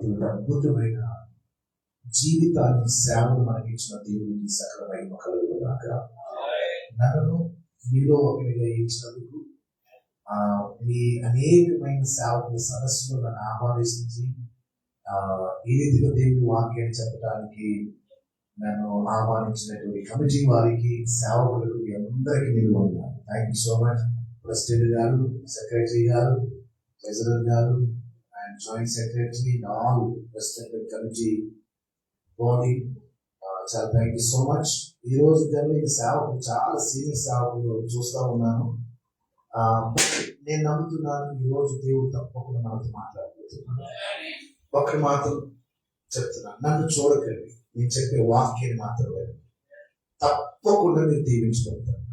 ఇటువంటి అద్భుతమైన జీవితాన్ని సేవను మనకిచ్చిన దేవునికి సకల మహిమ కలుగుగాక. నన్ను మీలో ఒకరిగా ఇచ్చినందుకు మీ అనేకమైన సేవకుల సదస్సులో నన్ను ఆహ్వానించి ఈ రీతిగా దేవుని వాక్యాన్ని చెప్పడానికి నన్ను ఆహ్వానించినటువంటి కమిటీ వారికి, సేవకులకు అందరికీ నేను ఉన్నాను. Thank you so much. President గారు, సెక్రటరీ గారు, ట్రెజరర్ గారు and joint secretary and all president committee body, చాలా థ్యాంక్ యూ సో మచ్. ఈ రోజు జరిగిన సేవకులు చాలా సీనియర్ సేవకులు చూస్తూ ఉన్నాను. నేను నమ్ముతున్నాను ఈరోజు దేవుడు తప్పకుండా మనతో మాట్లాడబోతున్నాను. ఒకటి మాత్రం చెప్తున్నాను, నన్ను చూడకండి, నేను చెప్పే వాక్యాన్ని మాత్రమే తప్పకుండా మీరు దీవించబడతారు.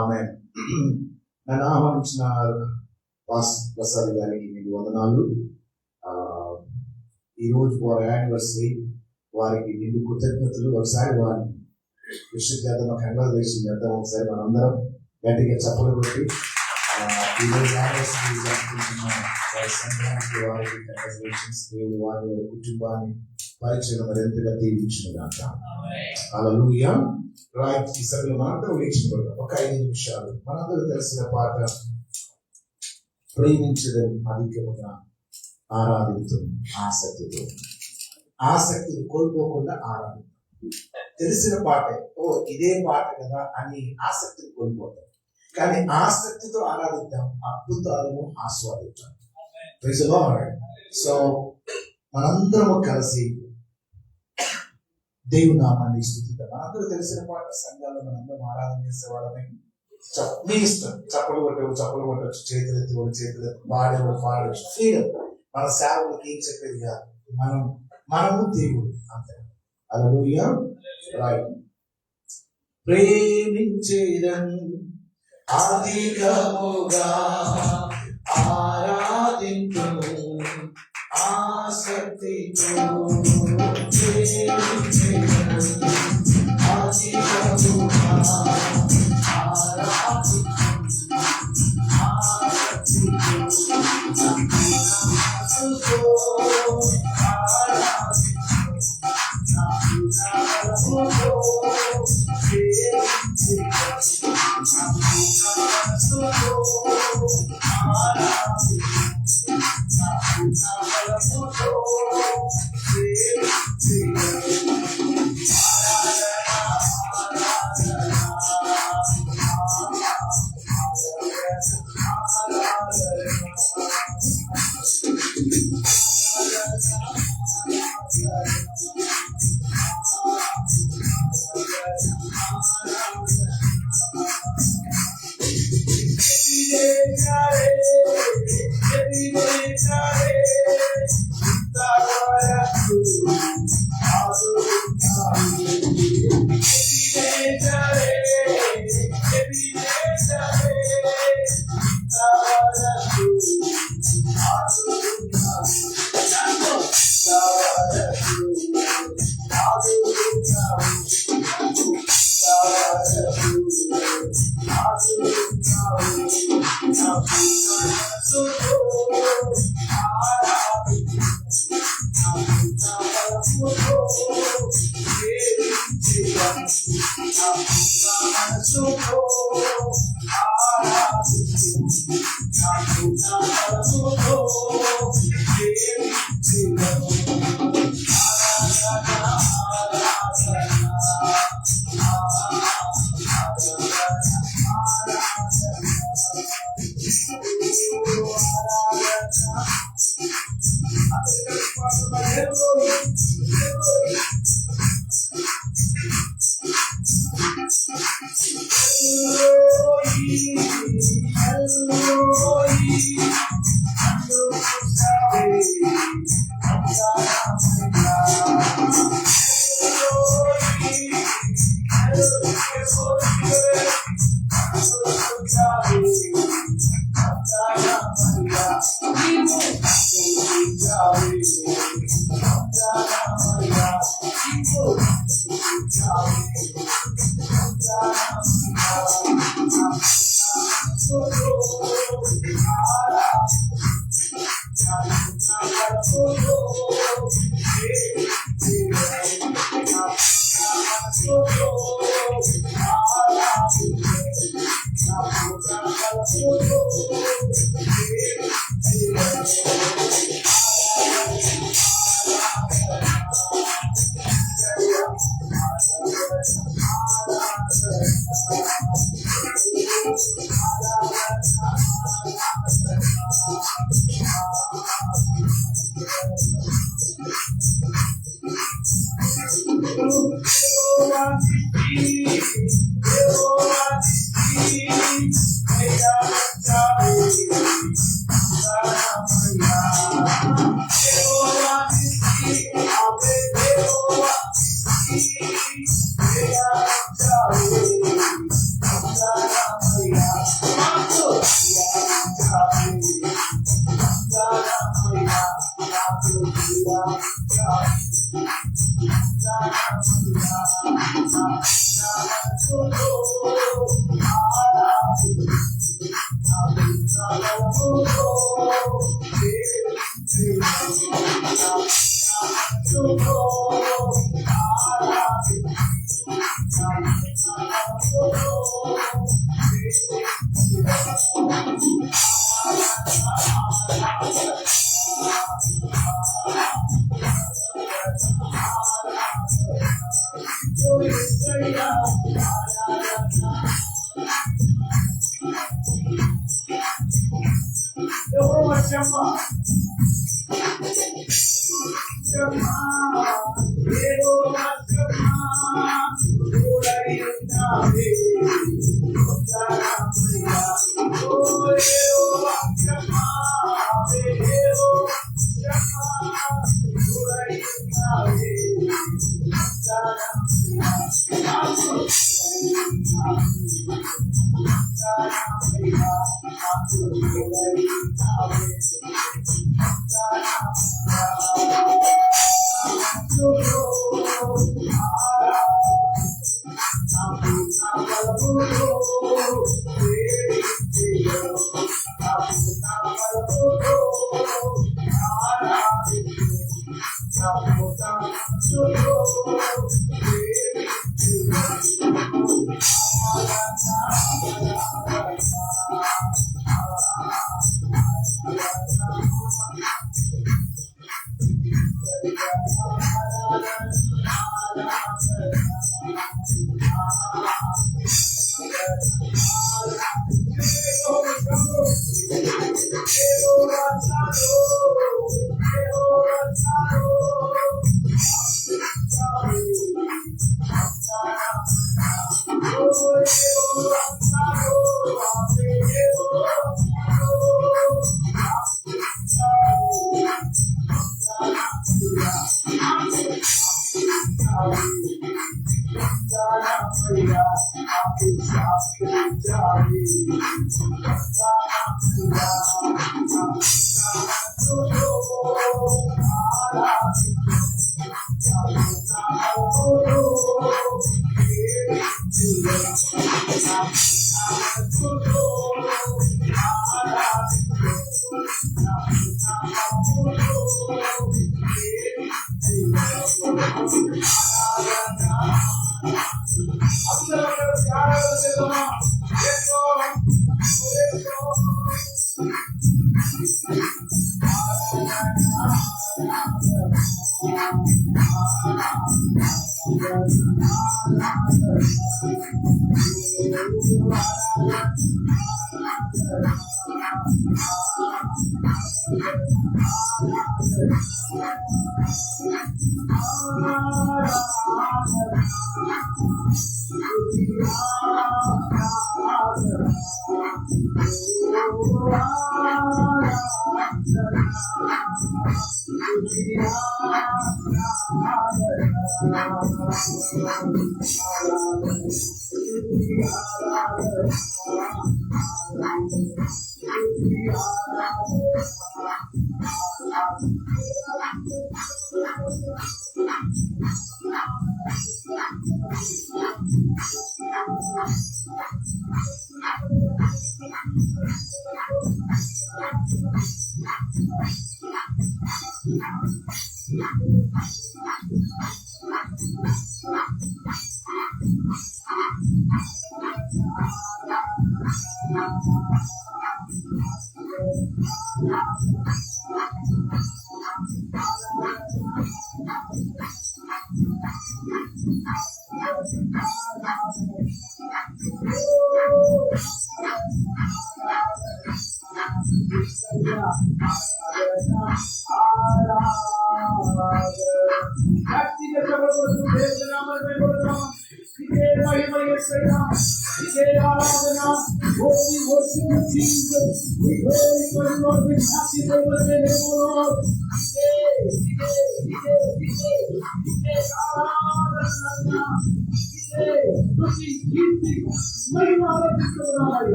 ఆమె నన్ను ఆహ్వానించిన ప్రసాద్ గారికి మీకు వందనాలు. ఈరోజు వారి యానివర్సరీ, వారికి నిండు కృతజ్ఞతలు. ఒకసారి వారిని విషయం చేద్దాం, కంగ్రాచులేషన్ చేద్దాం. ఒకసారి మనందరం గట్టిగా చప్పలు కొట్టి ఈరోజు యానివర్సరీ జరుపుకుంటున్న వారి సంఘానికి వారికి కంగ్రాచులేషన్స్. దేవుడు వారి కుటుంబాన్ని పరిచయం మరింతగా దీవించుగాక. హల్లెలూయా. రైట్, ఈ సభలో మనందరం లేచిపోతాం. ఒక 5 నిమిషాలు మనందరూ తెలిసిన పాట, ప్రేమించడం అధికముగా ఆరాధించడం ఆసక్తితో. ఆసక్తిని కోల్పోకుండా ఆరాధించడం. తెలిసిన పాటే, ఇదే పాట కదా అని ఆసక్తిని కోల్పోతాం, కానీ ఆసక్తితో ఆరాధిద్దాం, అద్భుతాలను ఆస్వాదిద్దాం. Praise the lord. సో మనందరము కలిసి దేవుని నామాన్ని స్తుతిద్దాం. మనందరూ తెలిసిన పాట, సంఘాల్లో మనందరం ఆరాధన చేసేవాళ్ళని. మీ ఇష్టం, చప్పలు కొట్టవచ్చు, చేతులెత్తి చేతులెత్తి, పాడేవాడు పాడవచ్చు, ఫ్రీడమ్. మన సేవకులకి ఏం చెప్పేది కాదు, మనము దేవుడు అంతే. హల్లెలూయా. రైట్. ప్రేమించేదను అధికముగా ఆరాధింతును ఆసక్తితో, ప్రేమించేదను అధికముగా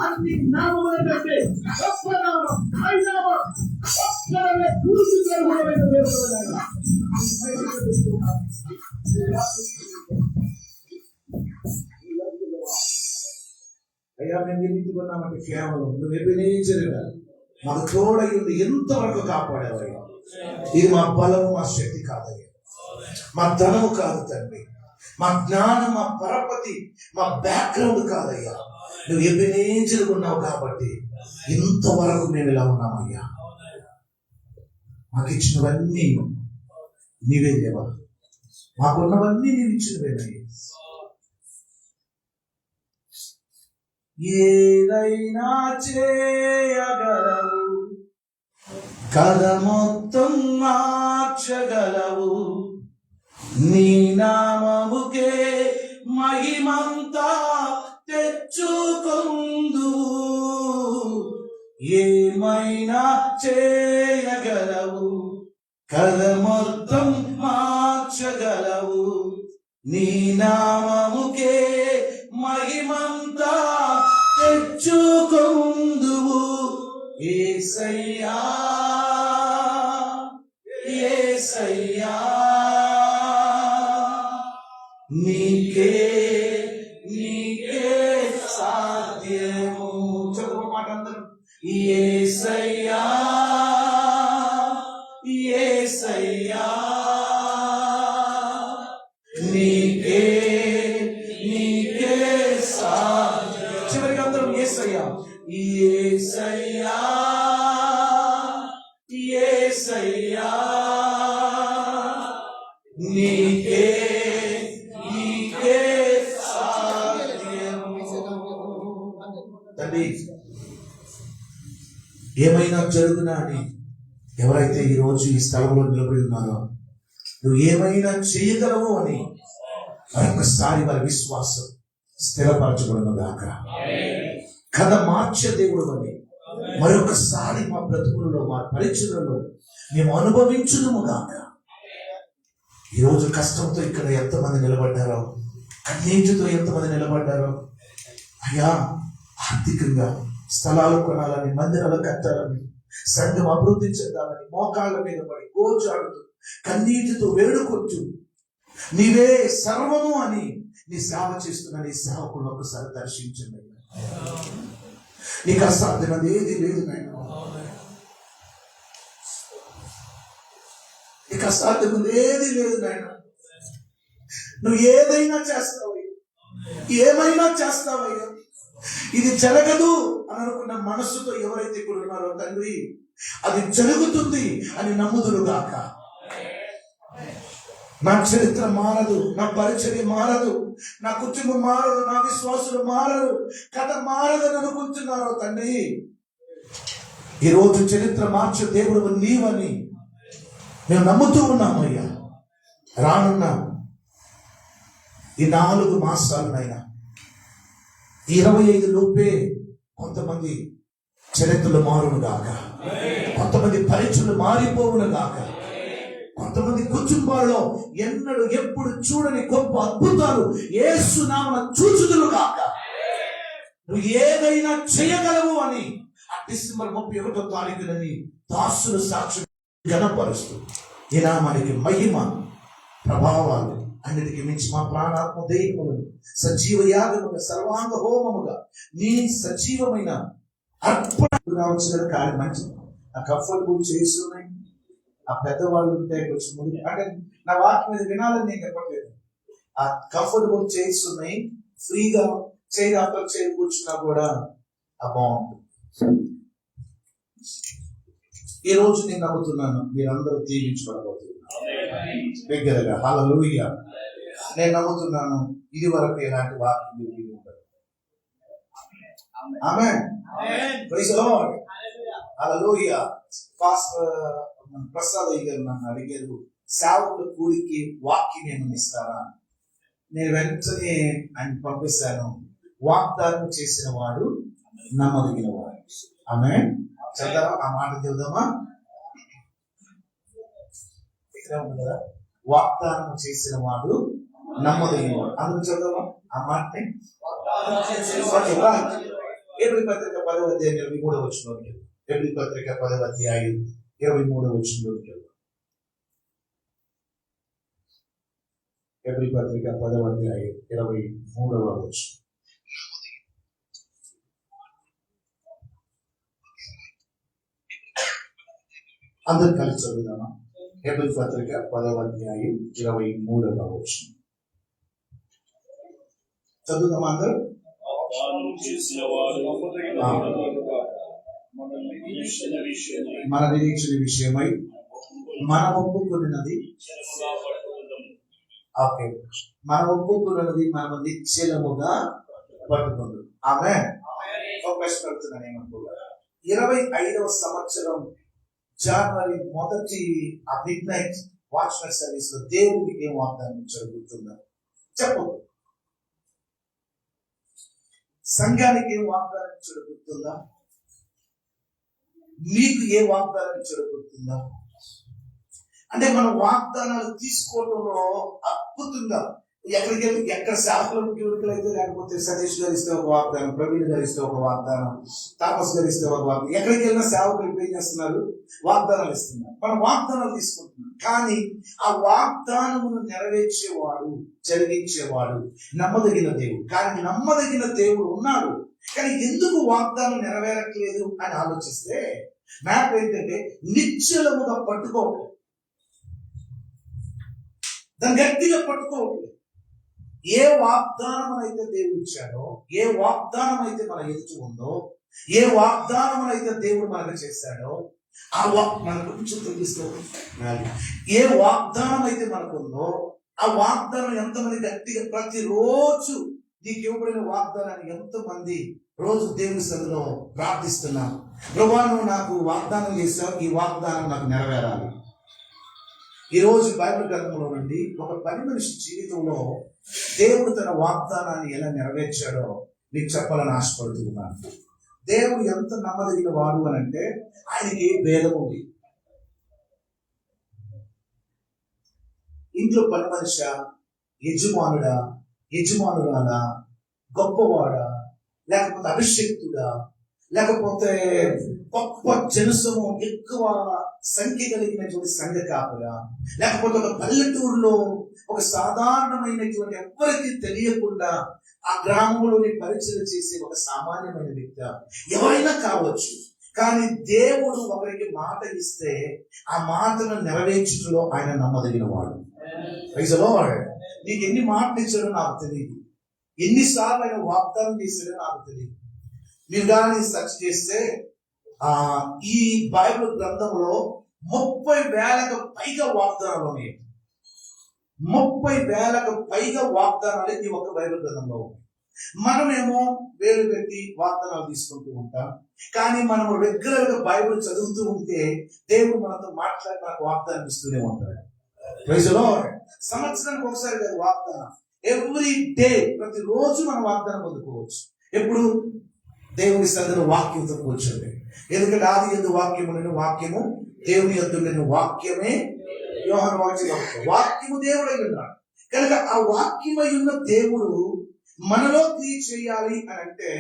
అన్ని నామముల కంటే గొప్ప కేవలం నువ్వు ఎబినేజరుగా మాకు తోడై ఉండి ఎంతవరకు కాపాడేవయ్యా. ఇది మా బలము, మా శక్తి కాదయ్యా, మా ధనము కాదు తండ్రి, మా జ్ఞానం, మా పరపతి, మా బ్యాక్గ్రౌండ్ కాదయ్యా. నువ్వు ఎబినేజరుగా ఉన్నావు కాబట్టి ఇంతవరకు మేము ఇలా ఉన్నామయ్యా. మాకు ఇచ్చినవన్నీ నీవే దేవా, మాకున్నవన్నీ నీవు ఇచ్చినవేనయ్యా. ఏదైనా చేయగలవు, కథ మొత్తం మార్చగలవు, నీ నామముకే మహిమంతా తెచ్చుకొందు. ఏమైనా చేయగలవు, కథ మొత్తం మార్చగలవు, నీ నామముకే మహిమంతా తెచ్చుకొందువు. యేసయ్యా యేసయ్యా నీకే నీకే సాధ్యము. చదువు మాట అందరూ. యేసయ్యా యేసయ్యా నీకే నీకే సాధ్యము. చివరికి అందరం యేసయ్యా యేసయ్యా యేసయ్యా నీకే నీకే సాధ్యము. తండ్రి, ఏమైనా జరుగునా అని ఎవరైతే ఈరోజు ఈ స్థలంలో నిలబడి ఉన్నారో, నువ్వు ఏమైనా చేయగలవు అని మరొకసారి వారి విశ్వాసం స్థిరపరచబడును గాక. కథ మార్చే దేవుడు అని మరొకసారి మా బ్రతుకులలో, మా పరిచయలలో మేము అనుభవించుదుము గాక. ఈరోజు కష్టంతో ఇక్కడ ఎంతమంది నిలబడ్డారో, కన్నీటితో ఎంతమంది నిలబడ్డారో అయ్యా. ఆర్థికంగా స్థలాలు కొనాలని, మందిరాలు కట్టాలని, సంఘం అభివృద్ధి చెందాలని మోకాళ్ళ మీద పడి గోచాడుతూ కన్నీటితో వేడుకొచ్చు నీవే సర్వము అని నీ సేవ చేస్తున్న నీ సేవకులను ఒకసారి దర్శించండి. నీకు అసాధ్యమది ఏది లేదు నాయన, నీకు అసాధ్యమది ఏది లేదు నాయన. నువ్వు ఏదైనా చేస్తావయ్యా, ఏమైనా చేస్తావయ్యా. ఇది జరగదు అని అనుకున్న మనస్సుతో ఎవరైతే ఇక్కడ ఉన్నారో తండ్రి, అది జరుగుతుంది అని నమ్ముదురు గాక. నా చరిత్ర మారదు, నా పరిచర్య మారదు, నా కుటుంబం మారదు, నా విశ్వాసులు మారరు, కథ మారదని అనుకుంటున్నారో తండ్రి, ఈరోజు చరిత్ర మార్చే దేవుడు నీవని మేము నమ్ముతూ ఉన్నామయ్యా. రానున్న ఈ 4 మాసాలనైనా 25 లోపే కొంతమంది చరిత్రలు మారును గాక, కొంతమంది పరిచయలు మారిపోవును గాక, కొంతమంది కుటుంబాల్లో ఎన్నడూ ఎప్పుడు చూడని గొప్ప అద్భుతాలు యేసు నామమున చూచుదురు గాక. నువ్వు ఏదైనా చేయగలవు అని ఆ డిసెంబర్ 31వ తారీఖులని దాసులు సాక్షి గణపరుస్తూ ఈ నామానికి మహిమ ప్రభావాలు అన్నిటికీ మించి మా ప్రాణాత్మ దేహములను సజీవ యాగముగా సర్వాంగ హోమముగా నీ సజీవమైన అర్పణ వచ్చిన కార్యం మంచిది. ఆ కంఫర్టబుల్ చేస్తున్నాయి, ఆ పెద్దవాళ్ళు ఉంటే కొంచెం ముందు అంటే నా వాక్యం మీద వినాలని నేను చెప్పట్లేదు. ఆ కంఫర్టబుల్ చైర్స్ ఉన్నాయి, ఫ్రీగా చైర్ అప్పర్ చైర్ కూర్చున్నా కూడా ఆ బాగుంటుంది. ఈ రోజు నేను నమ్ముతున్నాను మీరందరూ దీవించబడబోతున్నారు దగ్గరగా. హల్లెలూయా. నేను నమ్ముతున్నాను ఇది వరకు ఎలాంటి వాక్యం మీరు ఉండదు. ఆమేన్. Praise the lord. హల్లెలూయా. పాస్టర్ ప్రసాద్ గారు నన్ను అడిగారు, సేవకుల కూలికి వాక్యం ఏమని ఇస్తారా? నేను వెంటనే ఆయన పంపిస్తాను. వాగ్దానం చేసిన వాడు నమ్మదగిన వాడు. ఆమేన్. చదువుదామా? ఆ మాట చదువుదామా? ఇక్కడ ఉంది కదా, వాగ్దానం చేసిన వాడు నమ్మదగిన వాడు. అందుకు చదువుదామా ఆ మాటని? ఏప్రిల్ పత్రిక 10వ అధ్యాయం 23వ వచనంలోకి. ఏప్రిల్ పత్రిక 10వ అధ్యాయం 23వ వచనంలోకి. ఏప్రిల్ పత్రిక 10వ అధ్యాయం 23వ వచనం. అందరు కలిసి చదువుదామా? హెబ్రీ పత్రిక 10వ అధ్యాయం 23వ వచనం చదువుదామా అందరూ? మన నిరీక్షణ విషయమై మనం ఒప్పుకున్నది మనం ఒప్పుకున్నది మనం నిశ్చలముగా పట్టుకుంది. ఆమె ఒక ప్రశ్న పెడుతున్నాను ఏమనుకోగా, 25వ సంవత్సరం జనవరి మొదటి ఆ మిడ్ నైట్ వాచ్మెన్ సర్వీస్ లో దేవుడికి ఏం వాగ్దానం జరుగుతుందా చెప్పదు. సంఘానికి ఏం వాగ్దానం జరుగుతుందా? మీకు ఏ వాగ్దానం జరుగుతుందా? అంటే మనం వాగ్దానాలు తీసుకోవడంలో అద్భుతంగా ఎక్కడ శాఖల ముఖ్యమంత్రులు అయితే, లేకపోతే సతీష్ గారు ఇస్తే ఒక వాగ్దానం, ప్రవీణ్ గారు ఇస్తే ఒక వాగ్దానం, తాపస్ గారు ఇస్తే ఒక వాగ్దానం, ఎక్కడికి వెళ్ళినా సేవకులు ఏం చేస్తున్నారు? వాగ్దానాలు ఇస్తున్నారు. మనం వాగ్దానాలు తీసుకుంటున్నాం. కానీ ఆ వాగ్దానమును నెరవేర్చేవాడు, జరిగించేవాడు నమ్మదగిన దేవుడు. కానీ నమ్మదగిన దేవుడు ఉన్నాడు, కానీ ఎందుకు వాగ్దానం నెరవేరట్లేదు అని ఆలోచిస్తే మ్యాటర్ ఏంటంటే నిశ్చలముగా పట్టుకోవట్లేదు, దాన్ని గట్టిగా పట్టుకోవట్లేదు. ఏ వాగ్దానం అయితే దేవుడు ఇచ్చాడో, ఏ వాగ్దానం అయితే మన ఎదుటి ఉందో, ఏ వాగ్దానం అయితే దేవుడు మనకు చేశాడో ఆ మనకు కొంచెం తెలుస్తూ, ఏ వాగ్దానం అయితే మనకు ఉందో ఆ వాగ్దానం ఎంతమంది గట్టిగా ప్రతిరోజు నీకు ఇవ్వబడిన వాగ్దానాన్ని ఎంతమంది రోజు దేవుని సన్నిధిలో ప్రార్థిస్తున్నాను, ప్రభువా నువ్వు నాకు వాగ్దానం చేశావు, ఈ వాగ్దానం నాకు నెరవేరాలి. ఈ రోజు బైబిల్ గ్రంథంలో నుండి ఒక పని మనిషి జీవితంలో దేవుడు తన వాగ్దానాన్ని ఎలా నెరవేర్చాడో మీకు చెప్పాలని ఆశపడుతున్నాను. దేవుడు ఎంత నమ్మదగిన వాడు అని అంటే ఆయనకి ఏ భేదం ఉంది. ఇంట్లో పని మనిషి, యజమానుడా, యజమానురాలా, గొప్పవాడా, లేకపోతే అభిషక్తుడా, లేకపోతే గొప్ప జనసము ఎక్కువ సంఖ్య కలిగినటువంటి సంఘ కాపురా, లేకపోతే ఒక పల్లెటూరులో ఒక సాధారణమైనటువంటి ఎవరికి తెలియకుండా ఆ గ్రామంలోని పరిచయం చేసే ఒక సామాన్యమైన వ్యక్తి ఎవరైనా కావచ్చు. కానీ దేవుడు ఒకరికి మాట ఇస్తే ఆ మాటను నెరవేర్చడంలో ఆయన నమ్మదగిన వాడు. నీకు ఎన్ని మాటలు ఇచ్చాడో నాకు తెలియదు, ఎన్నిసార్లు ఆయన వాగ్దానం చేశాడో నాకు తెలియదు. మీరు కానీ సెర్చ్ చేస్తే ఈ బైబిల్ గ్రంథంలో 30,000కు పైగా వాగ్దానాలు ఉన్నాయి. 30,000కు పైగా వాగ్దానాలు ఈ ఒక్క బైబిల్ గ్రంథంలో ఉన్నాయి. మనమేమో వేలు పెట్టి వాగ్దానాలు తీసుకుంటూ ఉంటాం. కానీ మనం రెగ్యులర్ గా బైబిల్ చదువుతూ ఉంటే దేవుడు మనతో మాట్లాడి మనకు వాగ్దానం ఇస్తూనే ఉంటాడు. సంవత్సరానికి ఒకసారి కాదు వాగ్దానం, ఎవ్రీ డే, ప్రతిరోజు మనం వాగ్దానం పొందుకోవచ్చు. ఎప్పుడు? దేవుని సన్నిధిలో వాక్యంతో కూర్చోండి. ఎందుకంటే ఆది యందు వాక్యము నేను, వాక్యము దేవుని యందు నేను, వాక్యమే యోహాను వాక్యము దేవుడై ఉన్నాడు. కనుక ఆ వాక్యమై ఉన్న దేవుడు మనలో క్రియ చేయాలి అని అంటే,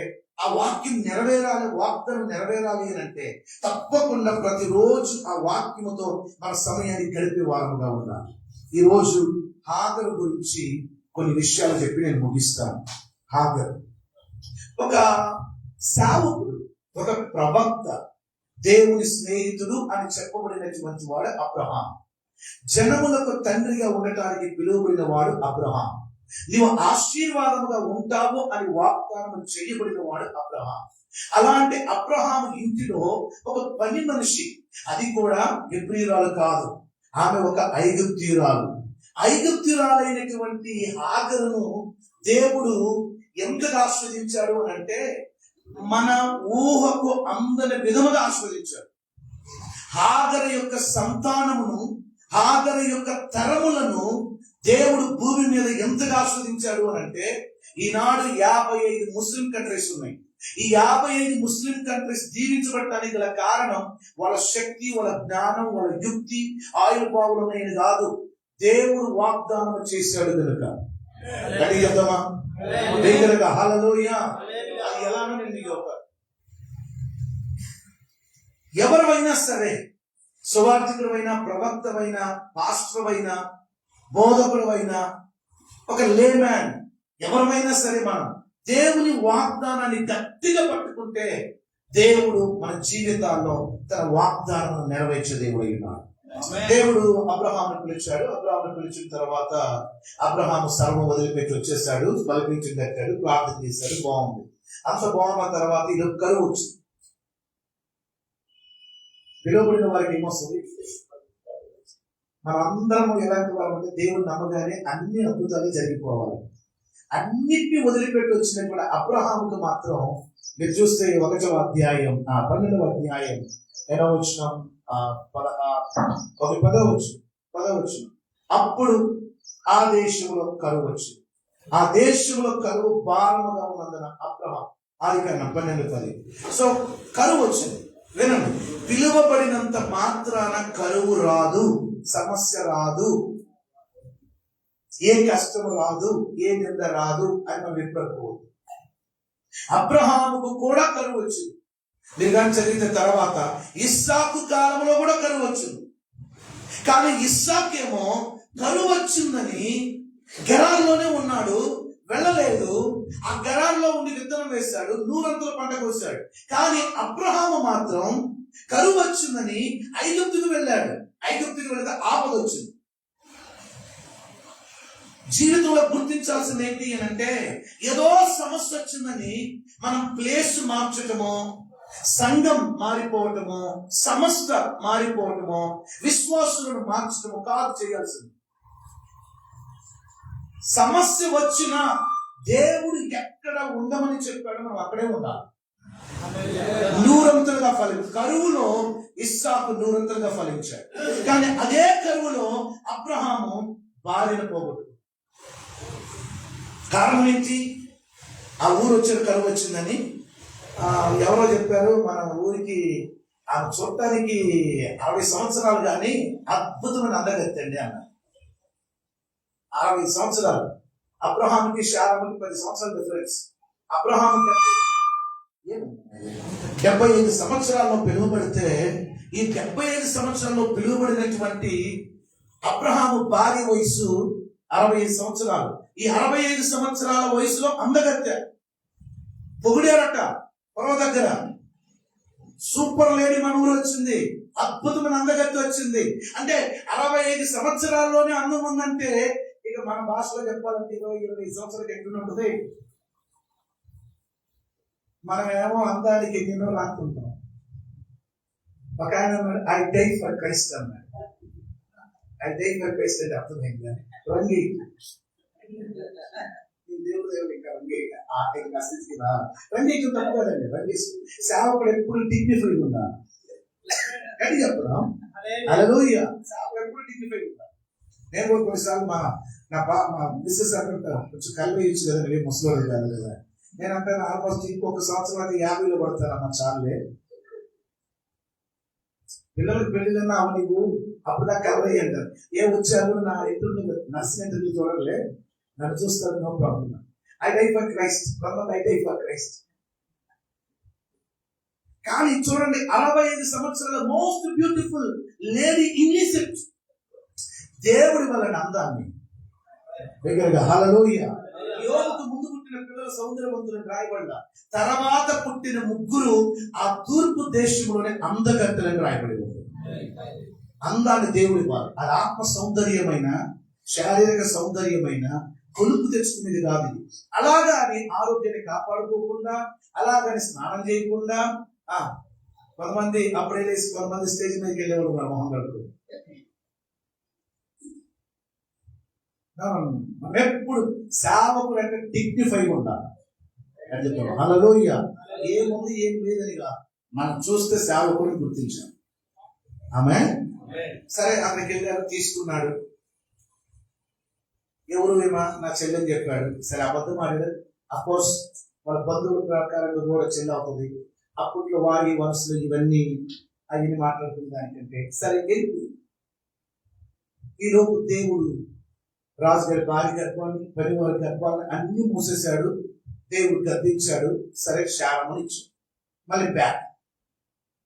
ఆ వాక్యం నెరవేరాలి, వాగ్దానం నెరవేరాలి అని అంటే తప్పకుండా ప్రతిరోజు ఆ వాక్యముతో మన సమయాన్ని గడిపే వారముగా ఉండాలి. ఈరోజు హాగరు గురించి కొన్ని విషయాలు చెప్పి నేను ముగిస్తాను. హాగరు ఒక సేవకుడు, ఒక ప్రవక్త, దేవుని స్నేహితుడు అని చెప్పబడినటువంటి వాడు అబ్రహాం. జనములకు తండ్రిగా ఉండటానికి పిలువబడిన వాడు అబ్రహాం. నీవు ఆశీర్వాదముగా ఉంటావు అని వాగ్దానం చేయబడిన వాడు అబ్రహాం. అలాంటి అబ్రహాం ఇంటిలో ఒక పని మనిషి, అది కూడా హెబ్రీయురాలు కాదు, ఆమె ఒక ఐగుప్తీయురాలు. ఐగుప్తీయురాలైనటువంటి హాగరును దేవుడు ఎంతగా ఆస్వాదించాడు అని అంటే మన ఊహకు అందని విధముగా ఆస్వాదించాడు. హాగరు యొక్క సంతానమును, హాగరు యొక్క తరములను దేవుడు భూమి మీద ఎంతగా ఆస్వాదించాడు అని అంటే, ఈనాడు 55 ముస్లిం కంట్రీస్ ఉన్నాయి. ఈ 55 ముస్లిం కంట్రీస్ దీవించబడటానికి గల కారణం వాళ్ళ శక్తి, వాళ్ళ జ్ఞానం, వాళ్ళ యుక్తి, ఆయుర్భావులు అనేది కాదు, దేవుడు వాగ్దానం చేశాడు కనుక. చెప్తామా? హల్లెలూయా. అది ఎలానో నేను మీకు ఎవరైనా సరే, సువార్థికులైనా, ప్రవక్తమైనా, పాస్టర్వైనా, బోధకులైనా, ఒక లేమ్యాన్, ఎవరైనా సరే మనం దేవుని వాగ్దానాన్ని గట్టిగా పట్టుకుంటే దేవుడు మన జీవితాల్లో తన వాగ్దానం నెరవేర్చే దేవుడు ఉన్నాడు. దేవుడు అబ్రహామును పిలిచాడు. అబ్రహామును పిలిచిన తర్వాత అబ్రహాము సర్వం వదిలిపెట్టి వచ్చేసాడు. బలిపీఠం కట్టాడు, ప్రార్థన చేశాడు, బాగుంది. అంత బాగున్న తర్వాత ఇది కరువు వచ్చింది. పిలువబడిన వారికి ఏమొస్తుంది? మనందరం ఎలాంటి వారు అంటే దేవుడు నమ్మగానే అన్ని అద్భుతాలు జరిగిపోవాలి. అన్నిటినీ వదిలిపెట్టి వచ్చినటువంటి అబ్రహాముకు మాత్రం మీరు చూస్తే 1వ అధ్యాయం 12వ అధ్యాయం 8వ వచనం 10వ వచనం అప్పుడు ఆ దేశంలో కరువు వచ్చింది. ఆ దేశంలో కరువు భారముగా ఉన్నందున అబ్రహాం ఆదికాండం 12:10. సో కరువు వచ్చింది. వినండి, పిలువబడినంత మాత్రాన కరువు రాదు, సమస్య రాదు, ఏ కష్టం రాదు, ఏ నింద రాదు అని మనం విప్పకపోదు. అబ్రహాముకు కూడా కరువు వచ్చింది. మీరు కానీ చదివిన తర్వాత ఇస్సాకు కాలంలో కూడా కరువు వచ్చింది. కానీ ఇస్సాకేమో కరువు వచ్చిందని గెరాల్లోనే ఉన్నాడు, వెళ్ళలేదు. ఆ గెరాల్లో ఉండి విత్తనం వేశాడు, 100 పంట కోసాడు. కానీ అబ్రహాము మాత్రం కరువు వచ్చిందని ఐగుప్తుకు వెళ్ళాడు. ఐగుప్తుకు వెళ్తే ఆపద వచ్చింది. జీవితంలో గుర్తించాల్సింది ఏంటి అని అంటే, ఏదో సమస్య వచ్చిందని మనం ప్లేస్ మార్చటమో, సంఘం మారిపోవటమో, సంస్థ మారిపోవటమో, విశ్వాసులను మార్చటమో కాదు చేయాల్సింది. సమస్య వచ్చినా దేవుడు ఎక్కడ ఉండమని చెప్పాడు, మనం అక్కడే ఉండాలి. 100 ఫలించాడు. కరువులో ఇస్సాకు 100 ఫలించాడు. కానీ అదే కరువులో అబ్రహాము భార్యను పోగొట్టు. కారణం ఏంటి? ఆ ఊరు వచ్చిన కరువు వచ్చిందని ఎవరో చెప్పారు. మన ఊరికి ఆమె చూడటానికి 60 సంవత్సరాలు కానీ అద్భుతమైన అందగత్తండి అన్నారు. 60 సంవత్సరాలు. అబ్రహాముకి శారాముకి 10 సంవత్సరాల డిఫరెన్స్. అబ్రహాము 75 సంవత్సరాల్లో పిలువబడితే, ఈ 75 సంవత్సరాల్లో పిలువబడినటువంటి అబ్రహాము భార్య వయసు 65 సంవత్సరాలు. ఈ 65 సంవత్సరాల వయసులో అందగత్తె పొగిడారట పొరవ దగ్గర. సూపర్ లేడీ మన ఊరు వచ్చింది, అద్భుతమైన అందగత్తె వచ్చింది. అంటే 65 సంవత్సరాల్లోనే అందం ఉందంటే, ఇక మన భాషలో చెప్పాలంటే 20-25 సంవత్సరాలకి ఎక్కడ ఉంటుంది. మనమేమో అందానికి ఎన్నో రాకుంటాం. ఒక ఆయన అన్నాడు, ఐ డై ఫర్ క్రైస్ట్ అన్నాడు. ఐ డై ఫర్ క్రైస్ట్ అంటే అర్థమైంది. రంగి దేవుడు ఇంకా రంగికి తప్పదండి. రంగి సేవకుడు ఎప్పుడు డిగ్నిఫైడ్ ఉండాలి. అని చెప్పడం హల్లెలూయా. సేవకుడు ఎప్పుడు డిగ్నిఫైడ్ ఉండాలి. నేను కూడా కొన్నిసార్లు మా మిస్సెస్ అంటుంటాను, కొంచెం కళ్ళు ఇచ్చు కదా, మీరు ముసలి కాదు కదా. నేను అంటాను, ఆల్మోస్ట్ ఇంకొక సంవత్సరం అయితే 50లో పడతానమ్మా చాలే. పిల్లలకి పెళ్లిదన్నా అవ నీకు అప్పుడు దాకా 40 అంటారు. వచ్చారు నా ఎదురు నర్సింగ్ ఇంటర్వ్యూ చూడలే, నన్ను చూస్తారు, no problem. I die for Christ, I die for Christ. కానీ చూడండి, 65 సంవత్సరాల most beautiful lady in Egypt దేవుడి వలన అందాన్ని హల్లెలూయా. యోబుకు ముందు పుట్టిన పిల్లల సౌందర్యవంతులను రాయబడ్డ తర్వాత పుట్టిన 3 ఆ తూర్పు దేశంలోనే అందగత్తెలను రాయబడి ఉంది. అందాన్ని దేవుడి వారు, అది ఆత్మ సౌందర్యమైన, శారీరక సౌందర్యమైన, కొలుపు తెచ్చుకునేది కాదు. అలాగని ఆరోగ్యాన్ని కాపాడుకోకుండా, అలాగని స్నానం చేయకుండా కొంతమంది అప్పుడే లేసి కొంతమంది స్టేజ్ మీదకి వెళ్ళేవాడు మన మొహం గడుపు. ఎప్పుడు సేవకుడు అంటే డిగ్నిఫై ఉండాలి. హల్లెలూయా. ఏముంది ఏం లేదని కాదు, మనం చూస్తే సేవకుడిని గుర్తించాం. ఆమేన్. సరే, అక్కడికి వెళ్ళారు, తీసుకున్నాడు. ఎవరు నా చెల్లెని చెప్పాడు. సరే, అబద్ధం ఆడాడు. అఫ్కోర్స్ వాళ్ళ బంధువుల ప్రకారంగా కూడా చెల్లి అవుతుంది. అప్పట్లో వారి వరుసలు ఇవన్నీ అవన్నీ మాట్లాడుకునే దానికంటే సరే వెళ్ళిపోయి. ఈలోపు దేవుడు రాజుగారి భార్య గర్భాన్ని, పరివారి గర్భాన్ని అన్ని మూసేశాడు. దేవుడు గద్దించాడు. సరే, శారమ్మని ఇచ్చాడు. మళ్ళీ బ్యాక్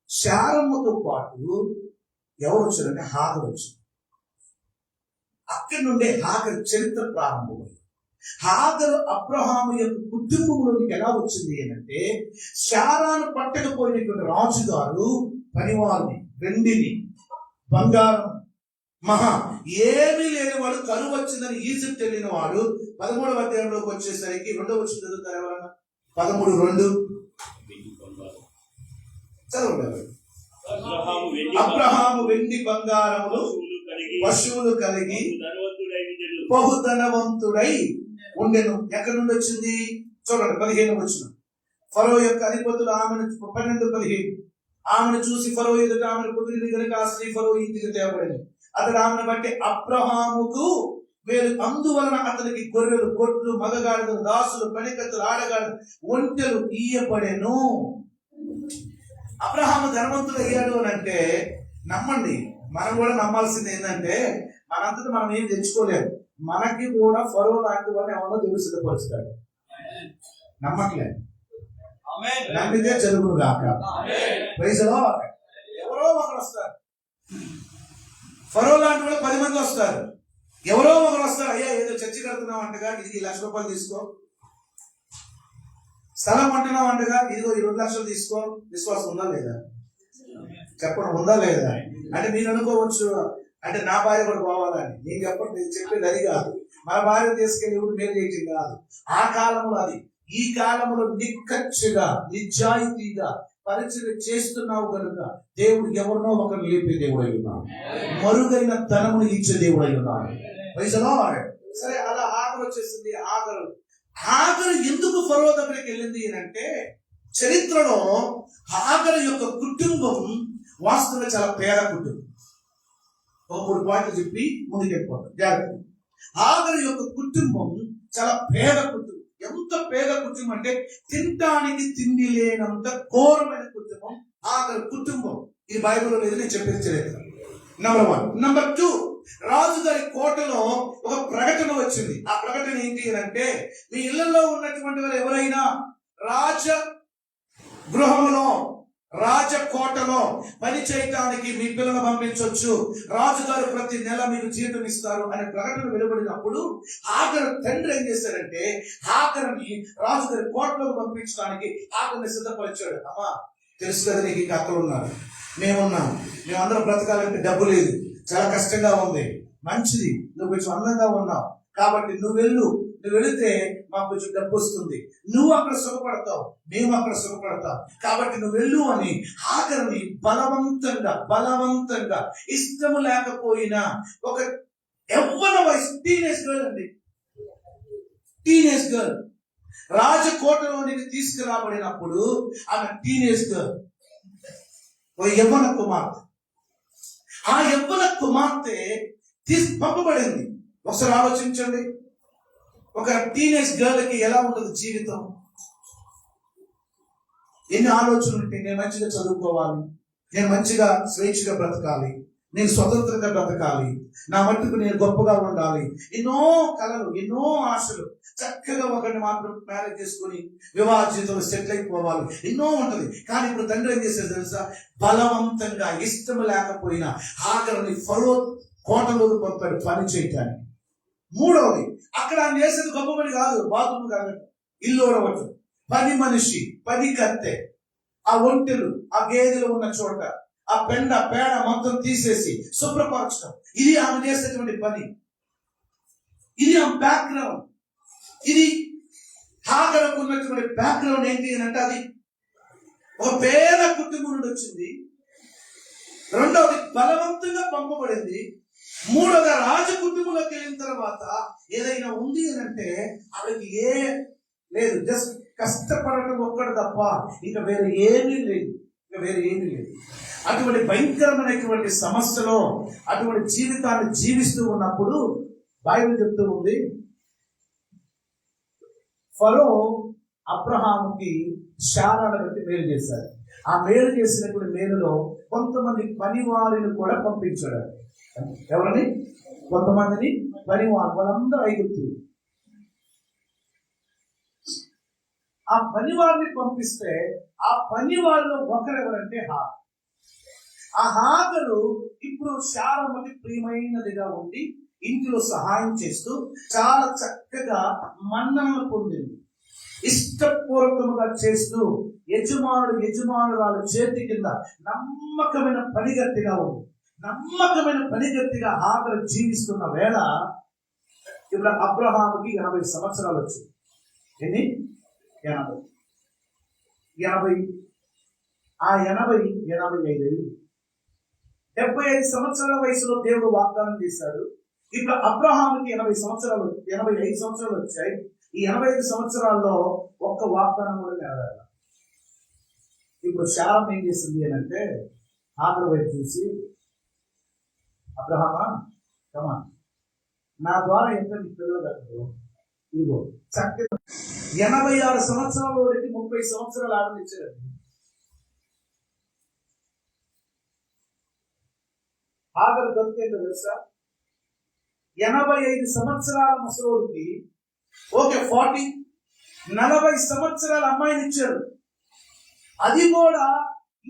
శారమ్మతో పాటు ఎవరు వచ్చారంటే హాగరు వచ్చారు. అక్కడి నుండే హాగర్ చరిత్ర ప్రారంభమైంది. హాగరు అబ్రహాము యొక్క కుటుంబంలోనికి ఎలా వచ్చింది అంటే, శారాను పట్టకపోయినటువంటి రాజుగారు పనివారిని, వెండిని, బంగారం, ఏమీ లేని వాడు, కరువు వచ్చిందని ఈజిప్ట్ వెళ్ళిన వాడు 13వ అధ్యాయంలోకి వచ్చేసరికి 2వ వచనం చదువుతారు ఎవరన్నా? 13:2 చదవండి. అబ్రహాము వెండి బంగారములు పశువులు కలిగి బహుధనవంతుడై ఉండెను. ఎక్కడి నుండి వచ్చింది చూడండి, 15వ వచనం. ఫరో యొక్క అధిపతులు ఆమెను 12:15 ఆమెను చూసి ఫరో ఎదుట ఆమెను కుదిరింది కనుక ఆ స్త్రీ ఫరో ఇంటికి తేబడింది. అతడు ఆమెను బట్టి అబ్రహాముకు వేరు, అందువలన అతనికి గొర్రెలు, గొడ్లు, మగగాడిదలు, దాసులు, పనికత్తులు, ఆడగాడు, ఒంటెలు ఇయ్యబడెను. అబ్రహాము ధనవంతుడు అయ్యాడు అని అంటే నమ్మండి, మనం కూడా నమ్మాల్సింది ఏంటంటే, మనంతటా మనం ఏం తెచ్చుకోలేము. మనకి కూడా ఫరో లాంటి వాడిని ఎవరో దేవుడు సిద్ధపరుస్తాడు. నమ్మట్లేదు, నమ్మితే జరుగును కాక. ఎవరో ఒకరు వస్తారు, ఫరో లాంటి వాళ్ళు 10 మంది వస్తారు. ఎవరో ఒకరు వస్తారు, అయ్యా ఏదో చర్చి కడుతున్నాం అంటగా, ఇది 1,00,000 రూపాయలు తీసుకో. స్థలం అంటున్నాం అంటగా, ఇదిగో 2 లక్షలు తీసుకో. విశ్వాసం ఉందా లేదా చెప్పండి, ఉందా లేదా? అంటే మీరు అనుకోవచ్చు, అంటే నా భార్య కూడా పోవాలని. నేను చెప్పేది అది కాదు. మన భార్య తీసుకెళ్ళి ఇప్పుడు మేలు చేయటం కాదు. ఆ కాలంలో అది. ఈ కాలంలో నిక్కచ్చిగా, నిజాయితీగా పరిచయం చేస్తున్నావు కనుక దేవుడు ఎవరినో ఒకరు లేపే దేవుడై ఉన్నాడు. మరుగైన ధనమును ఇచ్చే దేవుడై ఉన్నాడు. సరే, అలా ఆగరు వచ్చేసింది. ఆగరు ఎందుకు ఫరో దగ్గరికి వెళ్ళింది అంటే, చరిత్రలో ఆగరు యొక్క కుటుంబం వాస్తవంగా చాలా పేద కుటుంబం. ఒక 3 పాయింట్లు చెప్పి ముందుకు వెళ్ళిపోతాం జాగ్రత్త. ఆగరు యొక్క కుటుంబం చాలా పేద కుటుంబం. ఎంత పేద కుటుంబం అంటే, తినటానికి తిండి లేనంత ఘోరమైన కుటుంబం ఆగరు కుటుంబం. ఈ బైబిల్లో లేదు, నేను చెప్పేది చరిత్ర. నంబర్ 1. నంబర్ 2, రాజుగారి కోటలో ఒక ప్రకటన వచ్చింది. ఆ ప్రకటన ఏంటి అంటే, మీ ఇళ్లలో ఉన్నటువంటి వారు ఎవరైనా రాజ గృహంలో, రాజకోటలో పని చేయటానికి మీ పిల్లలు పంపించవచ్చు, రాజుగారు ప్రతి నెల మీకు జీతం ఇస్తారు అనే ప్రకటన వెలువడినప్పుడు ఆగరు తండ్రి ఏం చేశారంటే, ఆగరుని రాజుగారి కోటలోకి పంపించడానికి ఆగరుని సిద్ధపరిచాడు. అమ్మా, తెలుసు కదా నీకు ఇంకా అక్కలు ఉన్నారు, మేమున్నాం, మేమందరం బ్రతకాలంటే డబ్బు లేదు, చాలా కష్టంగా ఉంది. మంచిది, నువ్వు కొంచెం అందంగా ఉన్నావు కాబట్టి నువ్వు వెళితే మాకు కొంచెం డబ్బు వస్తుంది, నువ్వు అక్కడ సుఖపడతావు, మేము అక్కడ సుఖపడతాం, కాబట్టి నువ్వు వెళ్ళు అని ఆఖరిని బలవంతంగా ఇష్టము లేకపోయినా ఒక యవ్వన వయసు టీనేజ్ గర్ల్ అండి, టీనేజ్ గర్ల్ రాజకోటలోనికి తీసుకురాబడినప్పుడు ఆమె టీనేజ్ గర్ల్, ఒక యవ్వన కుమార్తె. ఆ యవ్వన కుమార్తె పంపబడింది. ఒకసారి ఆలోచించండి, ఒక టీనేజ్ గర్ల్కి ఎలా ఉంటుంది జీవితం? ఎన్ని ఆలోచనలు ఉంటాయి. నేను మంచిగా చదువుకోవాలి, నేను మంచిగా స్వేచ్ఛగా బ్రతకాలి, నేను స్వతంత్రంగా బ్రతకాలి, నా మట్టుకు నేను గొప్పగా ఉండాలి, ఎన్నో కలలు, ఎన్నో ఆశలు, చక్కగా ఒకరిని మాత్రం మ్యారేజ్ చేసుకుని వివాహ జీవితంలో సెటిల్ అయిపోవాలి, ఎన్నో ఉంటది. కానీ ఇప్పుడు తండ్రి ఏం చేశారు తెలుసా? బలవంతంగా ఇష్టం లేకపోయినా ఆఖరిని ఫరో కోటలోకి పంపాడు పని చేయటానికి. 3వది, అక్కడ ఆయన చేసేది గొప్ప పని కాదు, బాత్రూమ్ కాదు, ఇల్లు ఓడవటం, పని మనిషి, పని కత్తె, ఆ ఒంటెలు, ఆ గేదెలు ఉన్న చోట ఆ పేడ మొత్తం తీసేసి శుభ్రపరచడం, ఇది ఆమె చేసేటువంటి పని. ఇది ఆమె బ్యాక్గ్రౌండ్. ఇది ఆఖరకు ఉన్నటువంటి బ్యాక్గ్రౌండ్ ఏంటి అని అంటే, అది ఒక పేద కుటుంబం నుండి వచ్చింది. 2వది, బలవంతంగా పంపబడింది. 3వది, రాజ కుటుంబంలోకి వెళ్ళిన తర్వాత ఏదైనా ఉంది అని అంటే ఆవిడకి లేదు, జస్ట్ కష్టపడటం ఒక్కడు తప్ప ఇంకా వేరే ఏమీ లేదు. అటువంటి భయంకరమైనటువంటి సమస్యలో అటువంటి జీవితాన్ని జీవిస్తూ ఉన్నప్పుడు బైబిల్ చెప్తూ ఉంది, ఫరో అబ్రహాముకి శారాను బట్టి మేలు చేశారు. ఆ మేలు చేసినటువంటి మేలులో కొంతమంది పనివారిని కూడా పంపించాడు. ఎవరిని? కొంతమందిని పనివారు, వాళ్ళందరూ ఐగుప్తులు. ఆ పనివారిని పంపిస్తే ఆ పనివారిలో ఒకరెవరంటే ఆ హాగరు ఇప్పుడు శారమ్మకి ప్రియమైనదిగా ఉండి ఇంటిలో సహాయం చేస్తూ చాలా చక్కగా మన్ననలు పొందింది. ఇష్టపూర్వకముగా చేస్తూ యజమానురాలు చేతి కింద నమ్మకమైన పనిగట్టిగా ఉంది. నమ్మకమైన పనిగట్టిగా హాగరు జీవిస్తున్న వేళ ఇప్పుడు అబ్రహాముకి 80 సంవత్సరాలు వచ్చింది. ఎన్ని? 80. ఆ 85 75 సంవత్సరాల వయసులో దేవుడు వాగ్దానం చేశాడు. ఇప్పుడు అబ్రహాముకి 85 సంవత్సరాలు వచ్చాయి. ఈ 85 సంవత్సరాల్లో ఒక్క వాగ్దానం కూడా నెరవేరాలి. ఇప్పుడు శారం ఏం చేసింది అని అంటే హాగరు వైపు చూసి, అబ్రహామా కమా, నా ద్వారా ఎంత నీ పిల్లలు కట్టదు, ఇదిగో చక్కగా 86 సంవత్సరాల వాడికి 30 సంవత్సరాలు ఆనందించారు. హాగరు బ్రతికేంటో తెలుసా? 85 సంవత్సరాల ముసలోడికి ఓకే 40 సంవత్సరాల అమ్మాయిని ఇచ్చారు. అది కూడా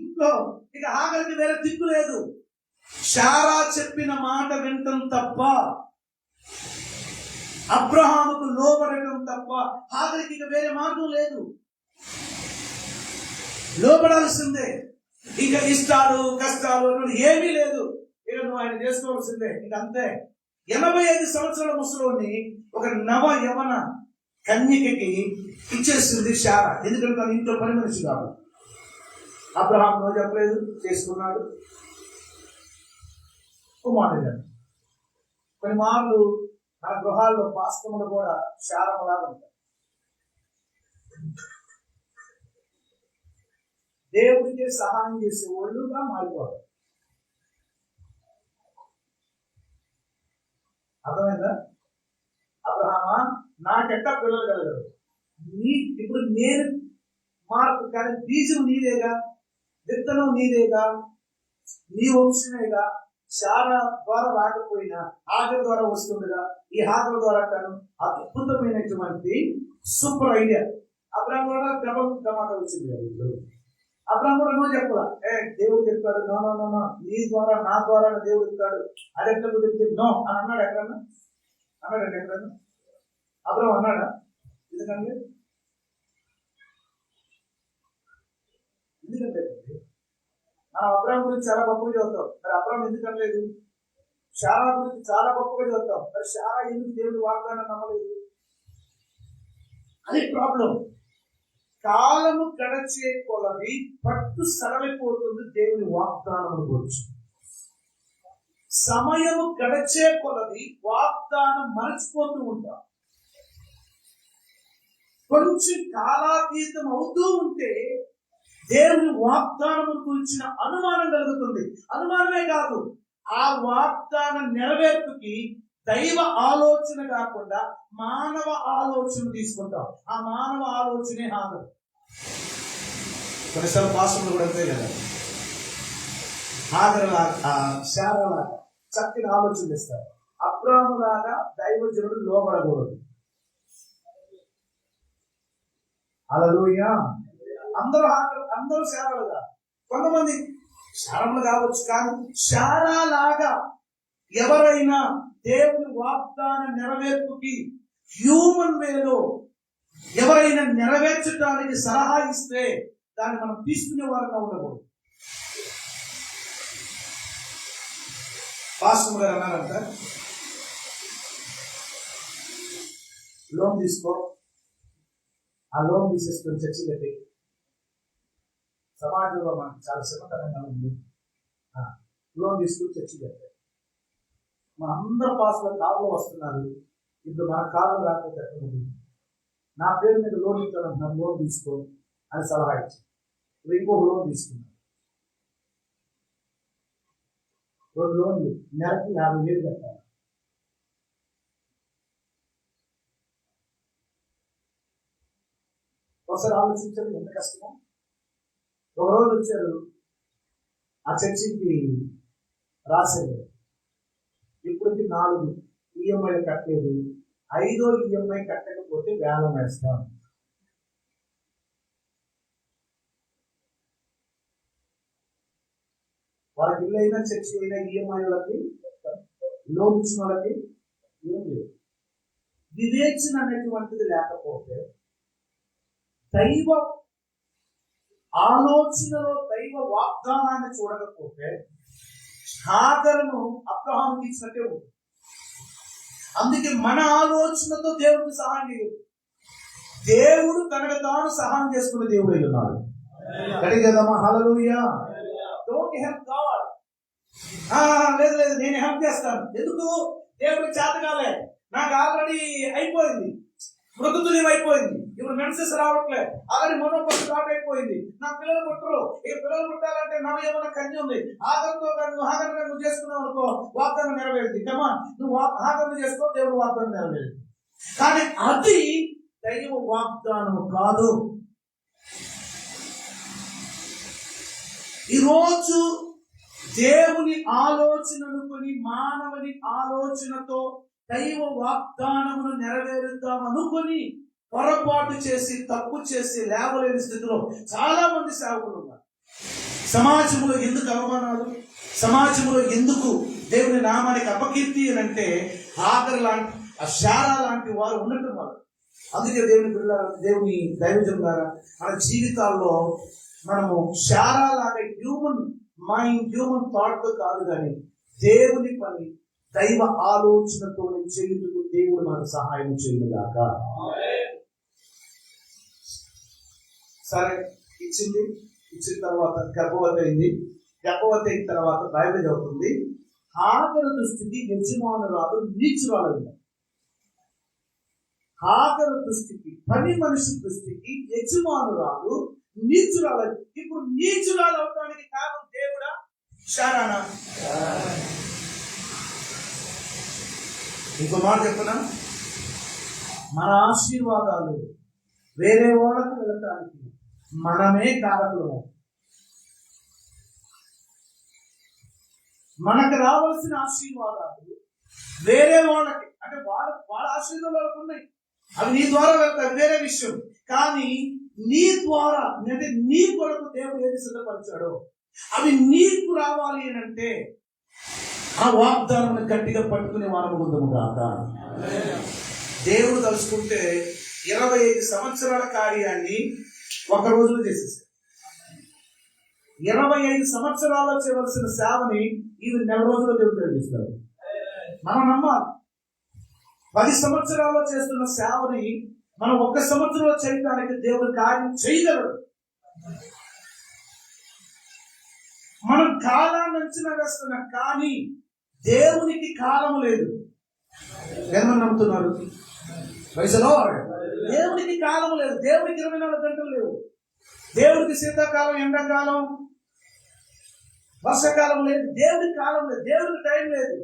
ఇంట్లో ఇక హాగరికి వేరే దిక్కు లేదు. శారా చెప్పిన మాట వినటం తప్ప, అబ్రహాముకు లోబడటం తప్ప హాగరికి ఇక వేరే మార్గం లేదు. లోబడాల్సిందే. ఇక ఇష్టాలు కష్టాలు ఏమీ లేదు. ఇక నువ్వు ఆయన చేసుకోవాల్సిందే. ఇక అంతే. 85 సంవత్సరాల ముసలోని ఒక నవ యవన కన్యకకి ఇచ్చేస్తుంది శారా. ఎందుకంటే తన ఇంట్లో పని మనిషి కాదు. అబ్రహాం నో చెప్పలేదు, చేసుకున్నాడు. కుమారుడు కొన్ని మార్లు మన గృహాల్లో పాస్కములు కూడా శారములాగా ఉంటాయి. దేవుడికి సహాయం చేసే ఒళ్ళుగా మారిపోతారు. అర్థమైందా? అబ్రహామా, నాకెట్టా పిల్లలు కలగరు. ఇప్పుడు నేను మార్పు, కానీ బీజం నీదేగా, విత్తనం నీదేగా, నీ వంశమేగా. శారా ద్వారా రాకపోయినా హాగరు ద్వారా వస్తుందిగా. ఈ హాగరు ద్వారా తను అద్భుతమైనటువంటి సూపర్ ఐడియా. అబ్రహాం కూడా ధమాక వచ్చింది కదా. అబ్రహాం కూడా నువ్వు చెప్పదా, దేవుడు చెప్తాడు, నో నో నో నో, నీ ద్వారా నా ద్వారా దేవుడు చెప్తాడు, అది ఎట్లా కుదిరితే నో అని అన్నాడు. ఎక్కడన్నా అన్నాడండి? ఎక్కడన్నా అబ్రహాం అన్నాడా? ఎందుకంటే మనం అబ్రహాం గురించి చాలా గొప్పగా చదువుతాం. మరి అబ్రహాం ఎందుకనలేదు? శారా గురించి చాలా గొప్పగా చదువుతాం. మరి శారా ఎందుకు దేవుడి వాగ్దానం నమ్మలేదు? అది ప్రాబ్లం. కాలము గడిచే కొలది పట్టు సరళిపోతుంది దేవుని వాగ్దానం గురించి. సమయము గడిచే కొలది వాగ్దానం మరచిపోతూ ఉంటాం. కొంచెం కాలాతీతం అవుతూ ఉంటే దేవుని వాగ్దానం గురించిన అనుమానం కలుగుతుంది. అనుమానమే కాదు, ఆ వాగ్దాన నెరవేర్పుకి దైవ ఆలోచన కాకుండా మానవ ఆలోచన తీసుకుంటాం. ఆ మానవ ఆలోచనే హాగరు. కొన్నిసార్లు పాస్టర్లు కూడా అంతే కదా. హాగరులాగా, శారాలాగా చక్కని ఆలోచన చేస్తారు. అబ్రాహాములాగా దైవజనుడు లోబడకూడదు. హల్లెలూయా. అందరూ శారాలుగా, కొంతమంది శారములు కావచ్చు, కానీ శారాలాగా ఎవరైనా దేవుని వాగ్దాన నెరవేర్పుకి హ్యూమన్ వేలో ఎవరైనా నెరవేర్చడానికి సలహా ఇస్తే దాన్ని మనం తీసుకునే వారంగా ఉండకూడదు. పాస్టర్ గారు అన్నారంట, లోన్ తీసుకో, ఆ లోన్ తీసేసుకొని చర్చి కట్టి, సమాజంలో మనకు చాలా శ్రమకరంగా ఉంది, లోన్ తీసుకుని చర్చి కట్టారు. మన అందరు పాస్టర్లు కారులో వస్తున్నారు. ఇప్పుడు మన కారు రాకపోతే ఎక్కడ, నా పేరు మీద లోన్ ఇస్తానంటున్నారు, లోన్ తీసుకో అని సలహా ఇచ్చారు. ఇప్పుడు ఇంకొక లోన్ తీసుకున్నారు. 2 లోన్లు, నెలకి 50,000 కట్టాలి. ఒకసారి ఆలోచించండి ఎంత కష్టమో. ఒక రోజు వచ్చారు ఆ చర్చికి రాశారు, ఇప్పటికి 4 ఈఎంఐలు కట్టలేదు, 5వ ఈఎంఐ కట్టకపోతే వేలం వేస్తాం. వాళ్ళకి ఇల్లు అయినా చర్చి అయినా ఈఎంఐ వాళ్ళకి, లోన్ ఇచ్చిన వాళ్ళకి ఏం లేదు. వివేచన అనేటువంటిది లేకపోతే, దైవ ఆలోచనలో దైవ వాగ్దానాన్ని చూడకపోతే హాగరును అబ్రహాముకి ఇచ్చినట్టే ఉంది. అందుకే మన ఆలోచనతో దేవుడికి సహాయం చేయదు. దేవుడు తనకు తాను సహాయం చేసుకునే దేవుడు ఉన్నాడు. కడిగేదమ్మా హల్లెలూయా. Don't help God. లేదు లేదు నేను హెల్ప్ చేస్తాను. ఎందుకు? దేవుడికి చేతకాలే, నాకు ఆల్రెడీ అయిపోయింది, మృగతుల్యం అయిపోయింది, ఇప్పుడు మెన్సెస్ రావట్లే, ఆల్రెడీ మనోపతి స్టార్ట్ అయిపోయింది, నా పిల్లలు పుట్టరు, ఇక పిల్లలు పుట్టాలంటే నవ్వు ఏమన్నా కన్య ఉంది, ఆగర్తో ఆగర్గా నువ్వు చేసుకున్నావు అనుకో వాగ్దానం నెరవేరింది. కమా నువ్వు ఆగర్ను చేసుకో, దేవుడు వాగ్దానం నెరవేరింది. కానీ అది దైవ వాగ్దానం కాదు. ఈరోజు దేవుని ఆలోచన అనుకుని మానవుని ఆలోచనతో దైవ వాగ్దానమును నెరవేరుద్దాం అనుకుని పొరపాటు చేసి తప్పు చేసి లేవలేని స్థితిలో చాలా మంది సేవకులు ఉన్నారు. సమాజంలో ఎందుకు అవమానాలు, సమాజంలో ఎందుకు దేవుని నామానికి అపకీర్తి అని అంటే హాగర్ లాంటి శారా లాంటి వారు ఉండటం వారు. అందుకే దేవుని పిల్లల దేవుని దైవజనులారా మన జీవితాల్లో మనము శారా లాగా హ్యూమన్ మైండ్ హ్యూమన్ థాట్ కాదు, కానీ దేవుని పని దైవ ఆలోచనతో చేయుటకు దేవుడు మనకు సహాయం చేయగాక. సరే ఇచ్చిన తర్వాత గర్భవతి అయింది. గర్భవతి అయిన తర్వాత బైబిల్ చెబుతుంది హాగరు దృష్టికి యజమానురాలు నీచురాలు. హాగరు దృష్టికి, పని మనిషి దృష్టికి యజమానురాలు నీచురాలు. ఇప్పుడు నీచురాలు అవడానికి కారణం దేవుడా శారానా? ఇంకో మాట చెప్పనా, మన ఆశీర్వాదాలు వేరే వాళ్ళకు వెళ్ళటానికి మనమే కారకులము. మనకు రావాల్సిన ఆశీర్వాదాలు వేరే వాళ్ళకి, అంటే వాళ్ళ ఆశీర్వాదాలు ఉన్నాయి, అవి నీ ద్వారా వెళ్తాయి, వేరే విషయం. కానీ నీ ద్వారా అంటే నీ కొరకు దేవుడు ఏది సిద్ధపరిచాడో అవి నీకు రావాలి అని అంటే ఆ వాగ్దానం గట్టిగా పట్టుకునే వారము ఉందము కాక. దేవుడు తలుచుకుంటే 25 సంవత్సరాల కార్యాన్ని ఒక రోజులో చేసేసాడు. 25 సంవత్సరాల్లో చేయవలసిన సేవని ఈ నెల రోజుల్లో దేవుడు జరిగిస్తాడు. మనం నమ్మాలి. 10 సంవత్సరాల్లో చేస్తున్న సేవని మనం 1 సంవత్సరంలో చేయడానికి దేవుడు కార్యం చేయగలడు. మనం కాలాన్ని అంచనా వేస్తున్నాం, కానీ దేవునికి కాలం లేదు. ఏమని నమ్ముతున్నారు? దేవునికి కాలం లేదు. దేవునికి 24 గంటలు లేవు. దేవుడికి శీతాకాలం, ఎండాకాలం, వర్షాకాలం లేదు. దేవుడికి కాలం లేదు. దేవుడికి టైం లేదు.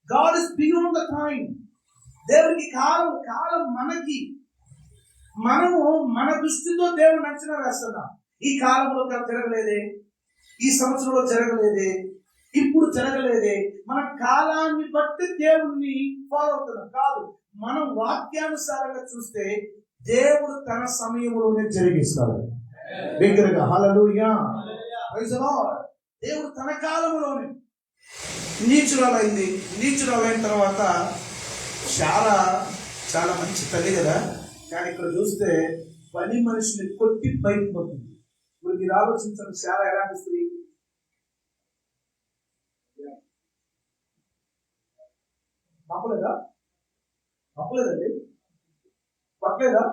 God is beyond the time. దేవుడికి కాలం మనకి, మనము మన దృష్టితో దేవుడిని అంచనా వేస్తున్నాం. ఈ కాలంలో జరగలేదే, ఈ సంవత్సరంలో జరగలేదే, ఇప్పుడు జరగలేదే, మన కాలాన్ని బట్టి దేవుణ్ణి ఫాలో అవుతున్నాం కాదు. మనం వాక్యానుసారంగా చూస్తే దేవుడు తన సమయంలోనే జరిగిస్తాడు. దగ్గరగా హల్లెలూయా, ప్రైజ్ ది లార్డ్. దేవుడు తన కాలంలోనే. నీచురాలైంది. నీచురాలైన తర్వాత శారా చాలా మంచి తల్లి కదా, కానీ ఇక్కడ చూస్తే పని మనిషిని కొట్టి బయటకు పోతుంది. ఇప్పుడు మీరు ఆలోచించండి, శారా ఎలాంటి స్త్రీ? తప్పలేదండి, పట్టలేదా?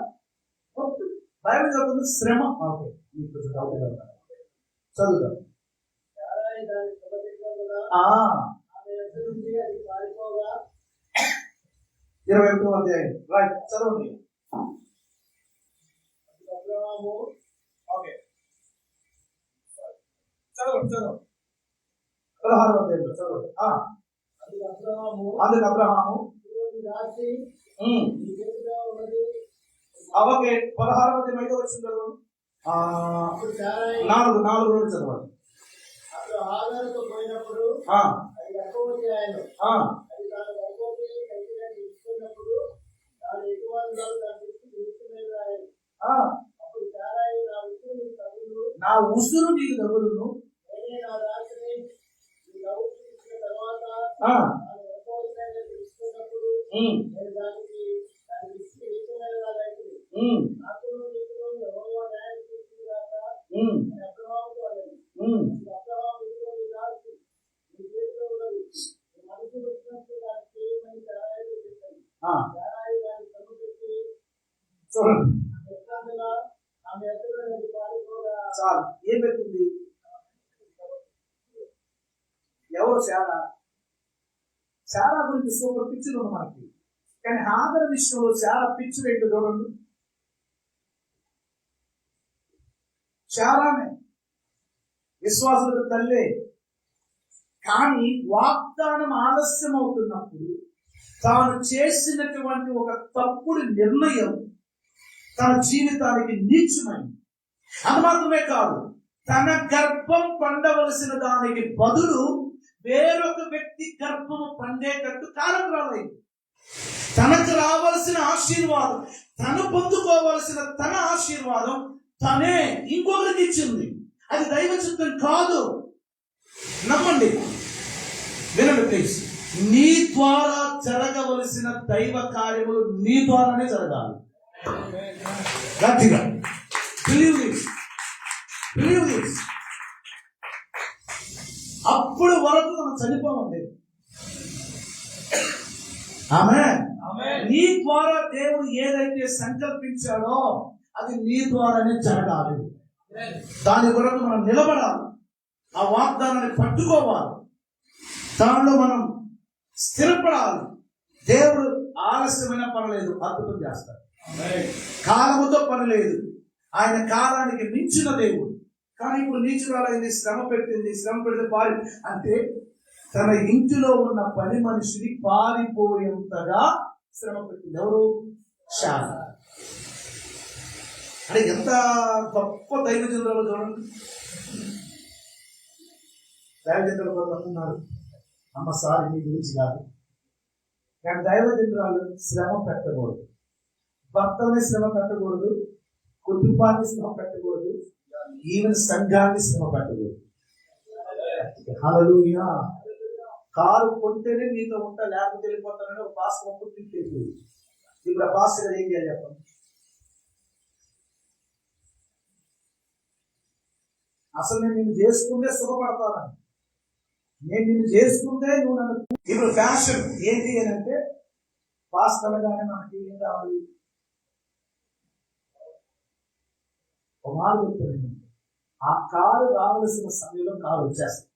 బైబిల్ చెప్తుంది శ్రమ. ఓకే, చదువుతా. 21వ అధ్యాయం రైట్, చదవండి. ఓకే, చదవండి. 16వ అధ్యాయంలో చదవండి. అందుకు అబ్రహాము ఓకే, 16వ అధ్యాయం 5వ వచనం చదవండి. 4 నుండి చదవండి. నా ఉసురు నీకు తగులును, చూడండి చాలు. ఏం పెట్టింది? ఎవరు? శారా గురించి సూపర్ పిక్చర్ ఉంది మనకి. కానీ హాగర్ విషయంలో శారా పిక్చర్ ఏంటో చూడండి. శారానే విశ్వాసులకు తల్లే. కానీ వాగ్దానం ఆలస్యం అవుతున్నప్పుడు తాను చేసినటువంటి ఒక తప్పుడు నిర్ణయం తన జీవితానికి నీచమైంది. అది మాత్రమే కాదు, తన గర్భం పండవలసిన దానికి బదులు వేరొక వ్యక్తి గర్భము పండేటట్టు కారకురాలైంది. తనకు రావలసిన ఆశీర్వాదం, తను పొందుకోవలసిన తన ఆశీర్వాదం తనే ఇంకొకరికి ఇచ్చింది. అది దైవ చిత్తం కాదు. నమ్మండి, వినండి ప్లీజ్. నీ ద్వారా జరగవలసిన దైవ కార్యములు నీ ద్వారానే జరగాలి. గట్టిగా బిలీవ్ దిస్. అప్పుడు వరకు మనం చనిపోమండి. ఆమేన్. నీ ద్వారా దేవుడు ఏదైతే సంకల్పించాడో అది నీ ద్వారానే జరగాలి. దాని కొరకు మనం నిలబడాలి, ఆ వాగ్దానాన్ని పట్టుకోవాలి, దానిలో మనం స్థిరపడాలి. దేవుడు ఆలస్యమైన పర్లేదు, అద్భుతం చేస్తాడు. కాలముతో పని లేదు, ఆయన కాలానికి మించిన దేవుడు. కానీ ఇప్పుడు నీచురాలైంది, శ్రమ పెడితే పారి అంటే తన ఇంటిలో ఉన్న పని మనిషిని పారిపోయేంతగా శ్రమ పెట్టింది. ఎవరు? శారా. అంటే ఎంత గొప్ప దైవజనురాలు చూడండి. దైవజనులు కొంతమంది అమ్మ సారి నీ గురించి కాదు, కానీ దైవజనురాలు శ్రమ పెట్టకూడదు, భర్తల్ని శ్రమ పెట్టకూడదు, కుటుంబాన్ని శ్రమ పెట్టకూడదు, ఈవెన్ సంఘాన్ని శ్రమ పెట్టకూడదు. హల్లెలూయా. కారు కొంటేనే నీతో ఉంటా, లేకపోతే వెళ్ళిపోతానని ఒక పాస్టర్ ఒప్పుడు తిప్పేది. ఇప్పుడు ఆ పాస్టర్ ఏం చేయాలి చెప్పండి? అసలు నేను నిన్ను చేసుకుంటే సుఖపడతానని, నేను నిన్ను చేసుకుంటే నువ్వు నన్ను. ఇప్పుడు ఫ్యాషన్ ఏంటి అని అంటే, పాస్టర్ అనగానే మనకి ఏం కావాలి? ఒక మాట చెప్తాను, ఆ కారు రావలసిన సమయంలో కారు వచ్చేస్తుంది.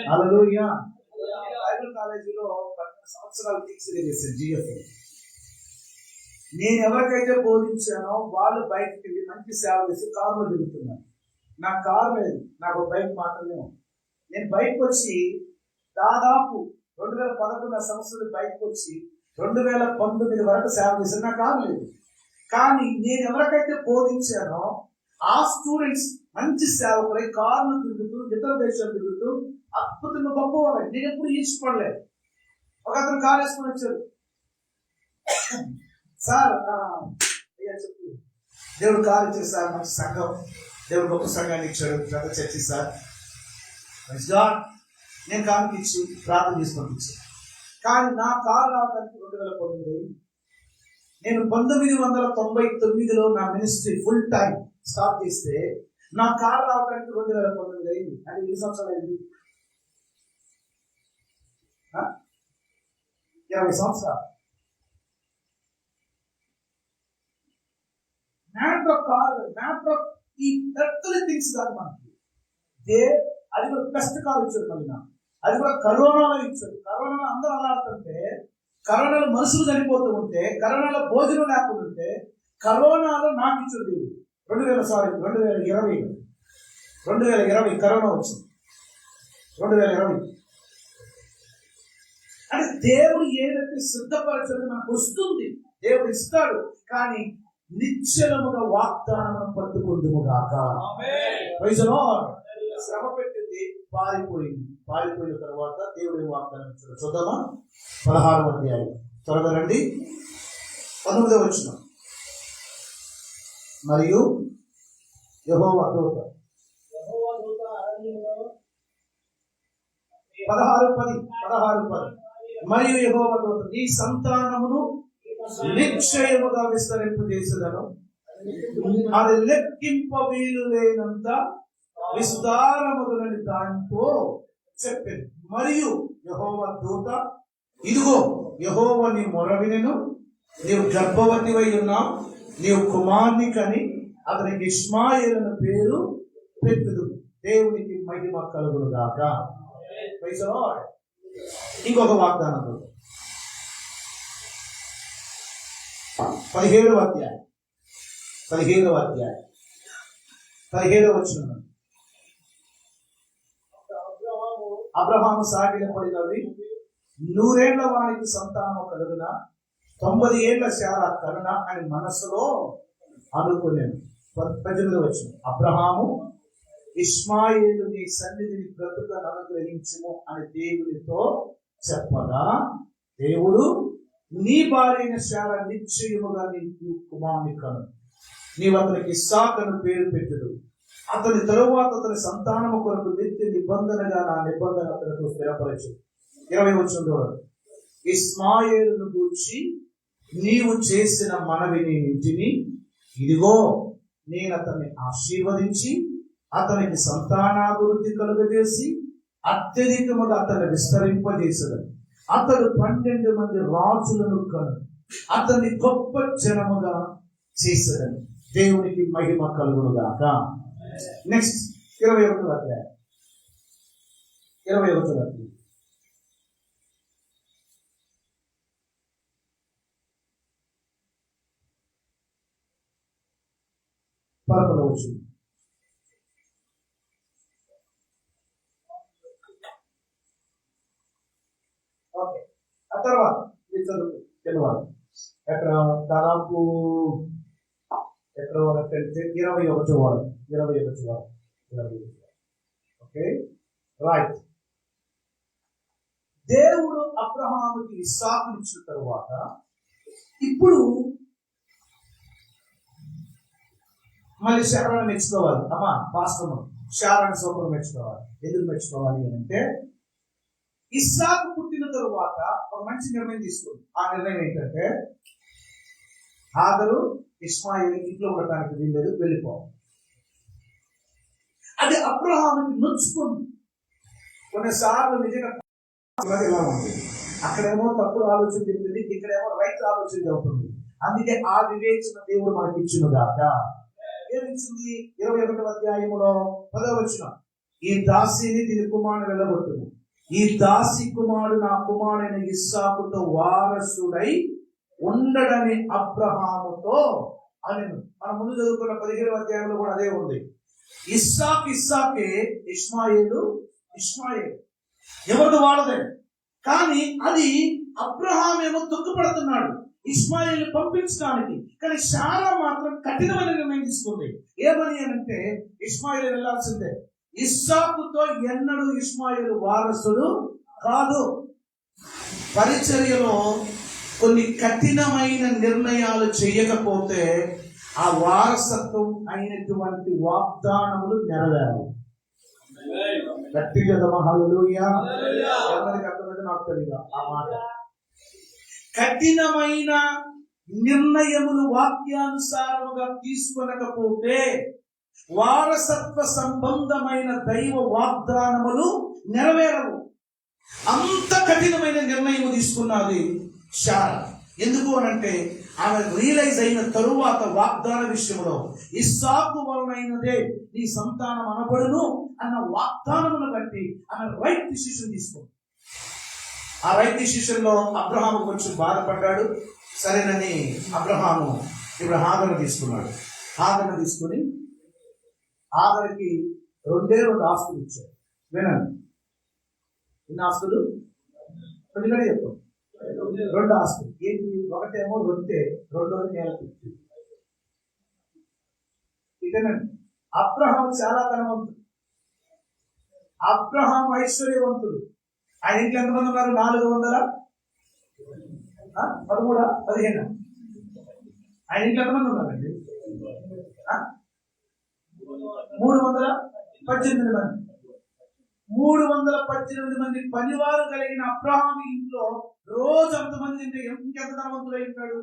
హల్లెలూయా. బైబిల్ కాలేజీలో 12 సంవత్సరాలు టీచర్ చేశాను జిఎఫ్. నేను ఎవరికైతే బోధించానో వాళ్ళు బయటకు వెళ్ళి మంచి సేవ చేసి కారులో తిరుగుతున్నాను. నాకు కారు లేదు, నాకు బైక్ మాత్రమే ఉంది. నేను బయటకు వచ్చి దాదాపు 2011 సంవత్సరం బయటకు వచ్చి 2019 వరకు సేవ చేశాను. నాకు కారు లేదు. కానీ నేను ఎవరికైతే బోధించానో ఆ స్టూడెంట్స్ మంచి సేవకులై కార్లు తిరుగుతూ, ఇతర దేశాలు తిరుగుతూ అద్భుతంగా గొప్పవారు. నేను ఎప్పుడు ఈడ్చిపడలేదు. ఒక అతను కారు వేసుకుని వచ్చాడు. సార్ చెప్పు, దేవుడు కారు ఇచ్చాడు సార్, మంచి సంఘం, దేవుడు గొప్ప సంఘాన్ని ఇచ్చాడు, పెద్ద చర్చి సార్. నేను కారుకి ఇచ్చి ప్రార్థన చేసి పంపించాను. కానీ నా కారు రావడానికి 2019. నేను 1999లో నా మినిస్ట్రీ ఫుల్ టైం స్టార్ట్ చేస్తే నా కారు రావడానికి 2019 అయింది. అది ఎన్ని సంవత్సరాలు అయింది? 20 సంవత్సరాలు. Matter of car, matter of ఈ ఎర్త్లీ థింగ్స్ కాదు మనకి. అది కూడా బెస్ట్ కార్ ఇచ్చాడు. మళ్ళీ అది కూడా కరోనాలో ఇచ్చాడు. కరోనాలో అందరూ అలాడుతుంటే, కరోనాలో మనుషులు చనిపోతూ ఉంటే, కరోనాలో భోజనం లేకుండా ఉంటే, కరోనాలో నాకు ఇచ్చాడు దేవుడు. 2020 కరోనా వచ్చింది. 2020 అంటే దేవుడు ఏదైతే సిద్ధపరచదు మనకు వస్తుంది, దేవుడు ఇస్తాడు. కానీ నిశ్చలముగా వాగ్దానం పట్టుకుందుము గాక. శ్రమ పెట్టింది, పారిపోయిన తర్వాత దేవుడు వాగ్దానం ఇచ్చాడు. చూద్దామా? 16వ అధ్యాయం త్వరగా రండి. 19వ వచనం. మరియు యెహోవా దూత 16:10 మరియు యెహోవా దూత నీ సంతానమును నిశ్చయముగా విస్తరింపజేసేదను, అది లెక్కింప వీలు లేనంత విస్తారములని దాంతో చెప్పింది. మరియు యెహోవా దూత, ఇదిగో యెహోవా నీ మొర వినెను, నీవు గర్భవతివై ఉన్నావు, నీవు కుమారుని కని అతనికి ఇష్మాయేలు పేరు పెట్టుదు. దేవునికి మహిమ కలుగును గాక. Praise the lord. ఇంకొక వాగ్దానం 17వ అధ్యాయం 17వ వచనం. అబ్రహాము సాగిల పడినవి 100 ఏళ్ల వానికి సంతానం కలుగున, 90 ఏళ్ల శారా కరుణ అని మనసులో అనుకునేది. 18వ వచనం. అబ్రహాము ఇష్మాయేలు నీ సన్నిధిని బ్రతుకను అనుగ్రహించుము అని దేవునితో చెప్పగా, దేవుడు నీ భార్య శారా నిశ్చయముగా నీకు కుమారుని కను, నీవు అతనికి ఇస్సాకును పేరు పెట్టుదు, అతని తరువాత అతని సంతానము కొరకు నిత్య నిబంధనగా నా నిబంధన అతనితో స్థిరపరచు. 20వ వచనం. ఇష్మాయేలును గూర్చి నీవు చేసిన మనవిని ఇంటిని, ఇదిగో నేను అతన్ని ఆశీర్వదించి అతనికి సంతానాభివృద్ధి కలుగజేసి అత్యధికముగా అతన్ని విస్తరింపజేసదని, అతడు 12 మంది రాజులను కను, అతన్ని గొప్ప జనముగా చేసేదని. దేవునికి మహిమ కలుగును గాక. నెక్స్ట్ 21వ అధ్యాయం 21వ అధ్యాయం 11వ వచనం. ఓకే, ఆ తర్వాత తెలియాలి ఎక్కడ దాదాపు ఎక్కడ వరకు వెళ్తే 21వ వారం. Okay, right. దేవుడు అబ్రహాముకి ఇస్సాకును ఇచ్చిన తరువాత ఇప్పుడు మళ్ళీ శారాను మెచ్చుకోవాలి. అమ్మా పాస్టమ్ శారాను సోపరం మెచ్చుకోవాలి. ఎందుకు మెచ్చుకోవాలి అంటే ఇస్సాకు పుట్టిన తరువాత ఒక మంచి నిర్ణయం తీసుకుంది. ఆ నిర్ణయం ఏంటంటే హాగరు ఇష్మాయేలు ఇంట్లో ఉండటానికి వీల్లేదు, వెళ్ళిపోవాలి. అది అబ్రహాముకి నొచ్చుకుంది. కొన్నిసార్లు నిజంగా ఇలా ఉంటుంది, అక్కడేమో తప్పుడు ఆలోచన చెప్తుంది, ఇక్కడేమో రైట్ ఆలోచన చెబుతుంది. అందుకే ఆ వివేచన దేవుడు మనకి ఇచ్చును గాక. ఏమిచ్చింది? 21వ అధ్యాయములో 10వ వచనం. ఈ దాసిని దీని కుమారుని వెళ్ళగొట్టును, ఈ దాసి కుమారుడు నా కుమారుడైన ఇస్సాకుతో వారసుడై ఉండడని అబ్రహాముతో అనెను. మనం ముందు చదువుకున్న 17వ అధ్యాయంలో కూడా అదే ఉంది. ఇస్సాకే, ఇష్మాయేలు. ఎవరిది వాళ్ళదే. కానీ అది అబ్రహాం ఏమో దుఃఖపడుతున్నాడు ఇష్మాయేలు పంపించడానికి. కానీ శారా మాత్రం కఠినమైన నిర్ణయం తీసుకుంది. ఏమని అంటే ఇష్మాయేలు వెళ్లాల్సిందే, ఇస్సాకుతో ఎన్నడూ ఇష్మాయేలు వారసుడు కాదు. పరిచర్యలో కొన్ని కఠినమైన నిర్ణయాలు చేయకపోతే ఆ వారసత్వం అయినటువంటి వాగ్దానములు నెరవేరవు. గట్టిగా హల్లెలూయా. ఎవరికి అర్థమైతే నాకు తెలియదు ఆ మాట. కఠినమైన నిర్ణయములు వాక్యానుసారముగా తీసుకొనకపోతే వారసత్వ సంబంధమైన దైవ వాగ్దానములు నెరవేరవు. అంత కఠినమైన నిర్ణయం తీసుకున్నది శారా. ఎందుకు అనంటే ఆమె రియలైజ్ అయిన తరువాత వాగ్దాన విషయంలో ఇస్సాకు వలనైనదే నీ సంతానం అనబడును అన్న వాగ్దానమును బట్టి ఆమె రైట్ డిసిషన్ తీసుకుంది. ఆ రైట్ డిసిషన్ లో అబ్రహాము కొంచెం బాధపడ్డాడు. సరేనని అబ్రహాము ఇప్పుడు హాగరును తీసుకున్నాడు. హాగరును తీసుకుని హాగరుకి 2 ఆస్తులు ఇచ్చాడు. వినండి, ఎన్ని ఆస్తులు? కొద్దిగా చెప్పు. 2 ఆస్తులు ఏంటి? ఒకటేమో రొట్టె, రెండోది నేల పిచ్చి. ఇదేనండి. అబ్రహాం చాలా ధనవంతుడు, అబ్రహాం ఐశ్వర్యవంతుడు. ఆయన ఇంట్లో ఎంతమంది ఉన్నారు? 413 ఆయన ఇంట్లో ఎంతమంది ఉన్నారండి? 318 మంది. 318 మంది పనివారు కలిగిన అబ్రహాము ఇంట్లో రోజు అంతమంది తింటే ఇంకెంత ధనవంతుడై ఉంటాడు,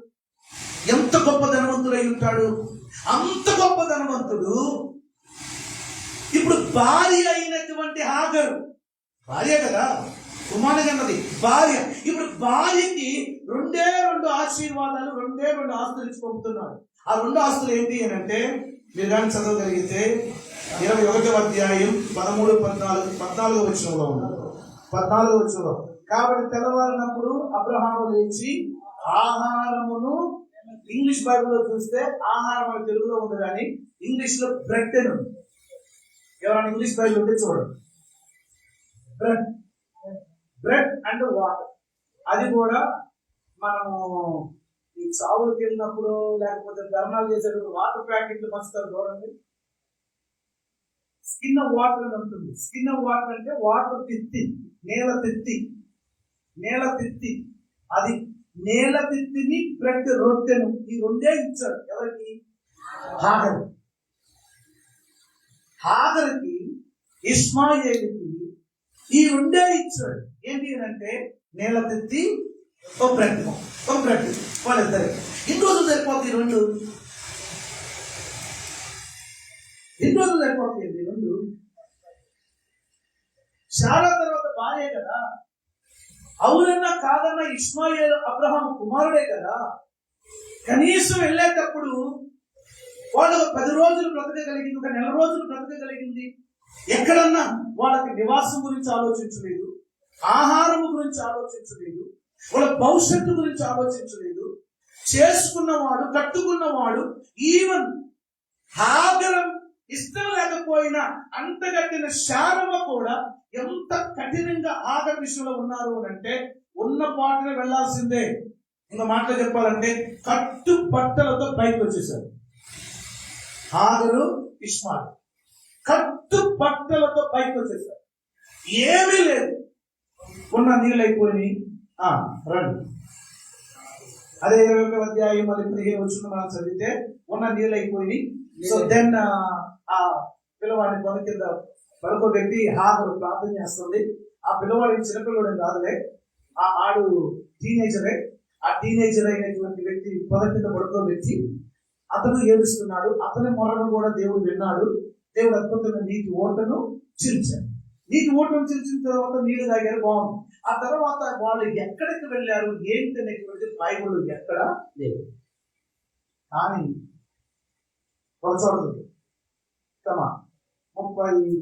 ఎంత గొప్ప ధనవంతుడై ఉంటాడు. అంత గొప్ప ధనవంతుడు ఇప్పుడు భార్య అయినటువంటి హాగరు, భార్య కదా, కుమారుడు అన్నది భార్య. ఇప్పుడు భార్యకి రెండే 2 ఆశీర్వాదాలు, రెండే 2 ఆస్తులు ఇచ్చి పంపుతున్నాడు. ఆ 2 ఆస్తులు ఏంటి అని అంటే, మీరు కానీ చదవగలిగితే 21వ అధ్యాయం 13-14 వచనంలో ఉన్నారు. 14వ వచనంలో, కాబట్టి తెల్లవారినప్పుడు అబ్రహాము లేచి ఆహారమును, ఇంగ్లీష్ బైబిల్లో చూస్తే ఆహారం అని తెలుగులో ఉంది కానీ ఇంగ్లీష్ లో బ్రెడ్ అని ఉంది. ఎవరైనా ఇంగ్లీష్ బైబిల్ ఉంటే చూడండి, బ్రెడ్ అండ్ వాటర్. అది కూడా మనము ఈ చావులకు వెళ్ళినప్పుడు లేకపోతే ధర్నాలు చేసేటప్పుడు వాటర్ ప్యాకెట్లు పంచుతారు చూడండి. స్కిన్ ఆఫ్ వాటర్ అని ఉంటుంది. స్కిన్ ఆఫ్ వాటర్ అంటే వాటర్ తిత్తి, నేల తిత్తి, అది నేల తిత్తిని బ్రెడ్, రొట్టెను, ఈ 2 ఇచ్చాడు. ఎవరికి? హాగరుకి, ఇష్మాయేలుకి ఈ 2 ఇచ్చాడు. ఏంటి అంటే నేల తిత్తి, ఒక బ్రెడ్ వాళ్ళిద్దరే. ఎన్ని రోజులు సరిపోతుంది? 2 ఎన్ని రోజులు సరిపోతుంది? 2. చాలా తర్వాత భార్య కదా, అవునన్నా కాదన్నా ఇష్మాయేలు అబ్రహాము కుమారుడే కదా. కనీసం వెళ్ళేటప్పుడు వాళ్ళు 10 రోజులు బ్రతకగలిగింది, 1 నెల రోజులు బ్రతకగలిగింది. ఎక్కడన్నా వాళ్ళకి నివాసం గురించి ఆలోచించలేదు, ఆహారం గురించి ఆలోచించలేదు, వాళ్ళ భవిష్యత్తు గురించి ఆలోచించలేదు. చేసుకున్నవాడు, కట్టుకున్నవాడు, ఈవెన్ హాగరం ఇష్టం లేకపోయినా అంటగట్టిన శారమ కూడా ఎంత కఠినంగా హాగర్ విషయంలో ఉన్నారు అంటే, ఉన్న పాటనే వెళ్లాల్సిందే. ఇంకా మాటలు చెప్పాలంటే కట్టు బట్టలతో బయటకు వచ్చేసారు హాగరు, ఇష్మాయిల్. కట్టు బట్టలతో బయటకు వచ్చేసారు. ఏమీ లేదు, ఉన్న నీళ్ళు అయిపోయి రండి. అదే 21వ అధ్యాయం 15 వచనం మనం చదివితే, ఉన్న నీళ్ళు అయిపోయి, సో దెన్ ఆ పిల్లవాడిని కొన కింద పడుకోబెట్టి హాగరు ప్రార్థన చేస్తుంది. ఆ పిల్లవాడికి చిన్నపిల్లవాడు కాదులే, ఆడు టీనేజరే. ఆ టీనేజర్ అయినటువంటి వ్యక్తి పొద కింద పడుకోబెట్టి అతను ఏడుస్తున్నాడు. అతని మొరను కూడా దేవుడు విన్నాడు. దేవుడు అద్భుతమైన నీటి ఓటను చిల్చాడు. నీటి ఓటను చిల్చిన తర్వాత నీళ్లు తాగారు, బాగుంది. ఆ తర్వాత వాళ్ళు ఎక్కడికి వెళ్ళారు ఏంటి అనేటువంటి బైబిల్ ఎక్కడ లేదు. కానీ ఒక చోట 30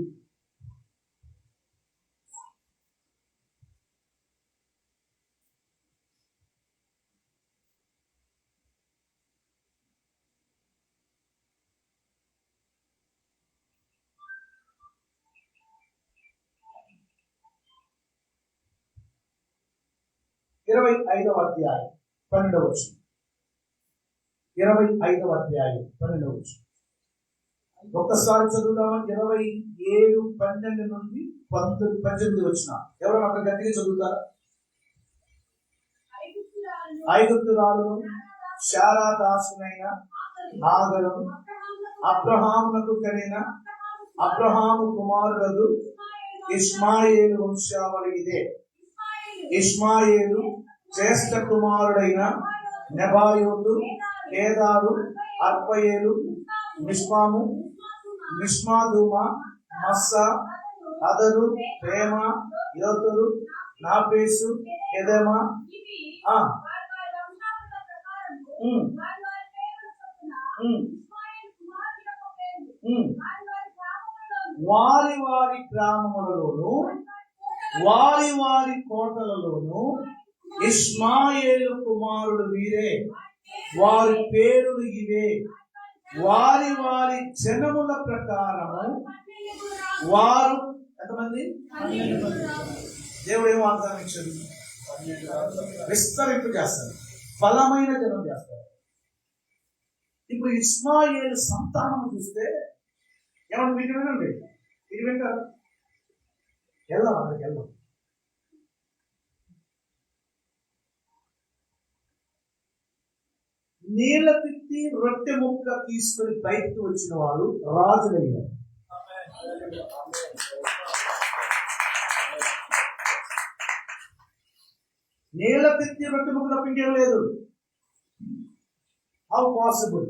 25వ అధ్యాయం 12వ వచనం. 25వ అధ్యాయం 12వ వచనం ఒక్కసారి చదువుదామా? 27:12 నుండి 18 వచ్చిన ఎవరు అక్కడ గట్టిగా చదువుతారా? ఐగుప్తురాలును శారా దాసునైన హాగరు అబ్రహామునకు కలిగిన అబ్రహాము కుమారుడు ఇష్మాయేలు వంశావళి ఇదే. ఇష్మాయేలు జ్యేష్ఠ కుమారుడైన నెబాయోతు, కేదారు, అర్పయేలు, మిష్మాము, మిష్మాదూమా, మస్సా, అదరు, ప్రేమ, యోతులు, నాపేసు, ఎదెమా. వారి వారి గ్రామములలోను వారి వారి కోటలలోను ఇష్మాయేలు కుమారుడు వీరే, వారి పేరులు ఇవే. వారి వారి జనముల ప్రకారము వారు ఎంతమంది? దేవుడు ఏం వాగ్దానం ఇచ్చాడు? విస్తరింపు చేస్తారు, బలమైన జనం చేస్తారు. ఇప్పుడు ఇష్మాయేలు సంతానం చూస్తే ఏమన్నా మీకు వినండి, ఇది వింటారు. వెళ్దాం, అక్కడికి వెళ్దాం. నీళ్ళ తిట్టి రొట్టె ముక్క తీసుకుని బయటకు వచ్చిన వారు రాజులయ్యారు. నీళ్ళ తిత్తి రొట్టె ముక్క తప్ప ఇంకేం లేదు. How possible?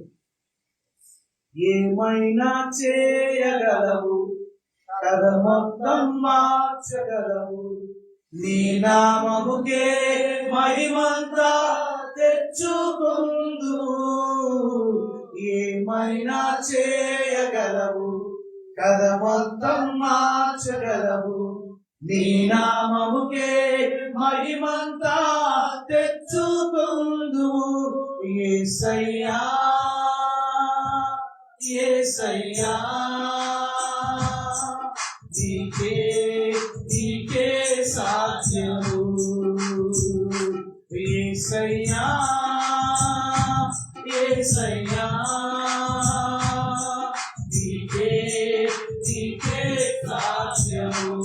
ఏమైనా చేయగలవు, కథ మొత్తం మార్చగలవు, నీ నామముకే మహిమంతా తెచ్చుకుందు. ఏమైనా చేయగలవు, కథ మొత్తం మార్చగలవు, నీ నామముకే మహిమంతా తెచ్చుకుందు. యేసయ్యా యేసయ్యా నీకే నీకే సాధ్యము. యేసయ్యా యేసయ్యా నీకే నీకే సాధ్యము.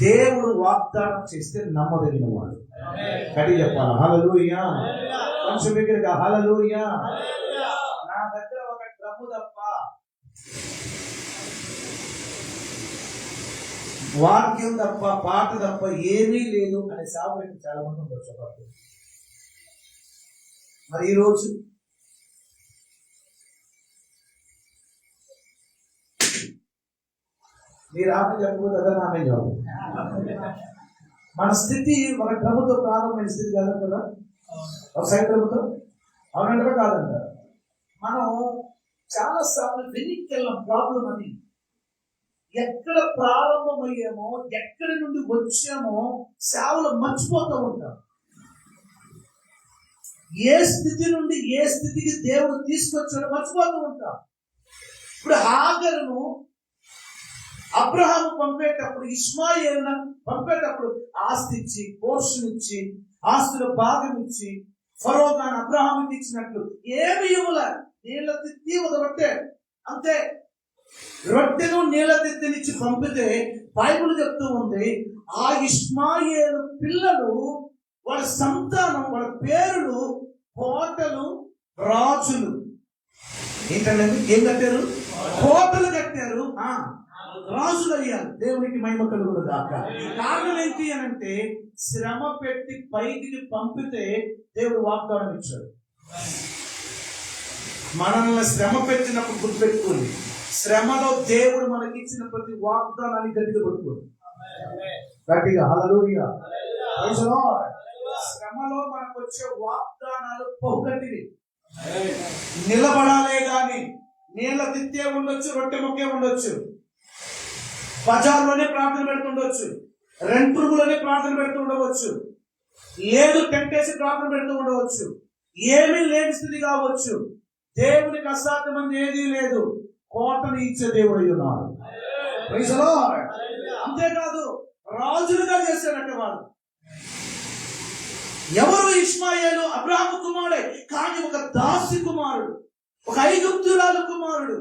దేవుడు వాగ్దానం చేస్తే నమ్మదగిన వాడు. కడి చెప్పాలి హల్లెలూయా. కొంచెం దగ్గరగా హల్లెలూయా. నా దగ్గర ఒక డ్రమ్ము తప్ప, వాక్యం తప్ప, పాట తప్ప ఏమీ లేదు అనే సాగులు చాలా మంది ఉండొచ్చు. మరి ఈరోజు మీరు ఆమె చెప్పకపోతే అదే ఆమె జవాబు. మన స్థితి మన డ్రమ్ముతో ప్రారంభమైన స్థితి కాదు కదా, ఒక సైడ్ డ్రమ్ముతో. అవునంటారా కాదంటారా? మనం చాలా సార్లు వెనక్కి ప్రాబ్లం అది. ఎక్కడ ప్రారంభమయ్యామో, ఎక్కడి నుండి వచ్చామో సేవలు మర్చిపోతూ ఉంటాం. ఏ స్థితి నుండి ఏ స్థితికి దేవుడు తీసుకొచ్చాడో మర్చిపోతూ ఉంటాం. ఇప్పుడు హాగరును అబ్రహాము పంపేటప్పుడు, ఇష్మాయేలును పంపేటప్పుడు ఆస్తి ఇచ్చి, పోర్షన్ ఇచ్చి, ఆస్తుల భాగం ఇచ్చి, ఫరో గాని అబ్రహాముకి ఇచ్చినట్లు ఏమి ఇవ్వలే. నీళ్ళ తిత్తి ఒక రొట్టె అంతే. రొట్టెను నీళ్ళ తిత్తినిచ్చి పంపితే బైబిల్ చెప్తూ ఉంది, ఆ ఇష్మాయేలు పిల్లలు, వాళ్ళ సంతానం, వాళ్ళ పేర్లు కోటలు, రాజులు. ఏంటంటే ఏం కట్టారు? కోటలు కట్టారు, రాజులు అయ్యారు. దేవునికి మహిమ కలుగును గాక. కారణం ఏంటి అని అంటే, శ్రమ పెట్టి పైకి పంపితే దేవుడు వాగ్దానం ఇచ్చాడు. మనల్ని శ్రమ పెట్టినప్పుడు గుర్తుపెట్టుకోండి, శ్రమలో దేవుడు మనకి ఇచ్చిన ప్రతి వాగ్దానాన్ని గట్టిగా పట్టుకోండి. గట్టిగా హల్లెలూయా. శ్రమలో మనకు వచ్చే వాగ్దానాలు బహుగట్టివి. నిలబడాలే గాని నీళ్ళ తిత్తే ఉండొచ్చు, రొట్టె ముక్కే ఉండొచ్చు, బజార్లోనే ప్రార్థన పెడుతుండొచ్చు, రెంట్ రూములోనే ప్రార్థన పెడుతూ ఉండవచ్చు, లేదు టెంటేసి ప్రార్థన పెడుతూ ఉండవచ్చు, ఏమీ లేని స్థితి కావచ్చు. దేవునికి అసాధ్యమైనది ఏదీ లేదు. కోటను ఇచ్చే దేవుడు ఉన్నాడు. Praise the lord. అంతేకాదు, రాజులుగా చేశాడంటే వాడు. ఎవరు? ఇష్మాయేలు అబ్రహాము కుమారుడే, కానీ ఒక దాసి కుమారుడు, ఒక ఐగుప్తురాలు కుమారుడు.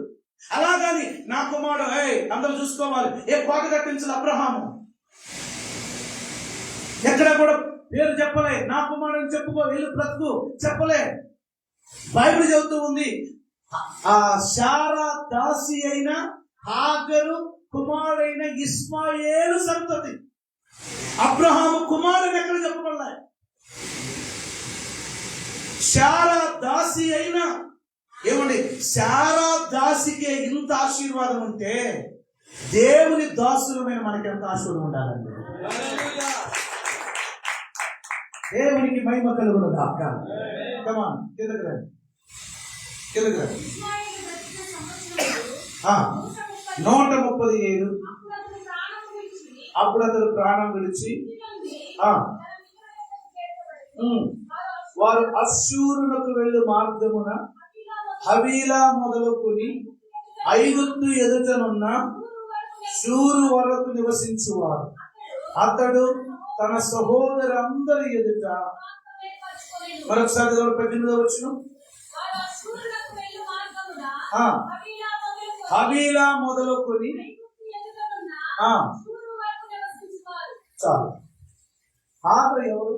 అలాగని నా కుమారుడు అందరూ చూసుకోవాలి, ఏ కోట కట్టించాలి అబ్రహాము. ఎక్కడ కూడా పేరు చెప్పలే, నా కుమారుడు చెప్పుకో, వీళ్ళు బ్రతుకు చెప్పలే. బైబిల్ చెబుతూ ఉంది, ఆ శారా దాసి అయిన హాగరు కుమారుడైన ఇష్మాయేలు సంతతి. అబ్రహాము కుమారుడు ఎక్కడ చెప్పబడలే. శారా దాసి అయినా ఏమండి, శారా దాసికే ఇంత ఆశీర్వాదం ఉంటే దేవుని దాసులమైన మనకి ఎంత ఆశీర్వాదం ఉండాలండి. దేవునికి మహిమ కలుగును గాక. కమాన్ కిందకి రండి, కిందకి రండి. 137. అప్పుడు అతను ప్రాణం విడిచి వారు అశ్షూరులకు వెళ్ళు మార్గమున హవీలా మొదలుకొని ఐగుప్తు ఎదుటనున్న షూరు వరకు నివసించువారు. అతడు తన సహోదరులందరి ఎదుట, మరొకసారి 18వ వచనం, హవీలా మొదలుకొని చాలు. హాగరు ఎవరు?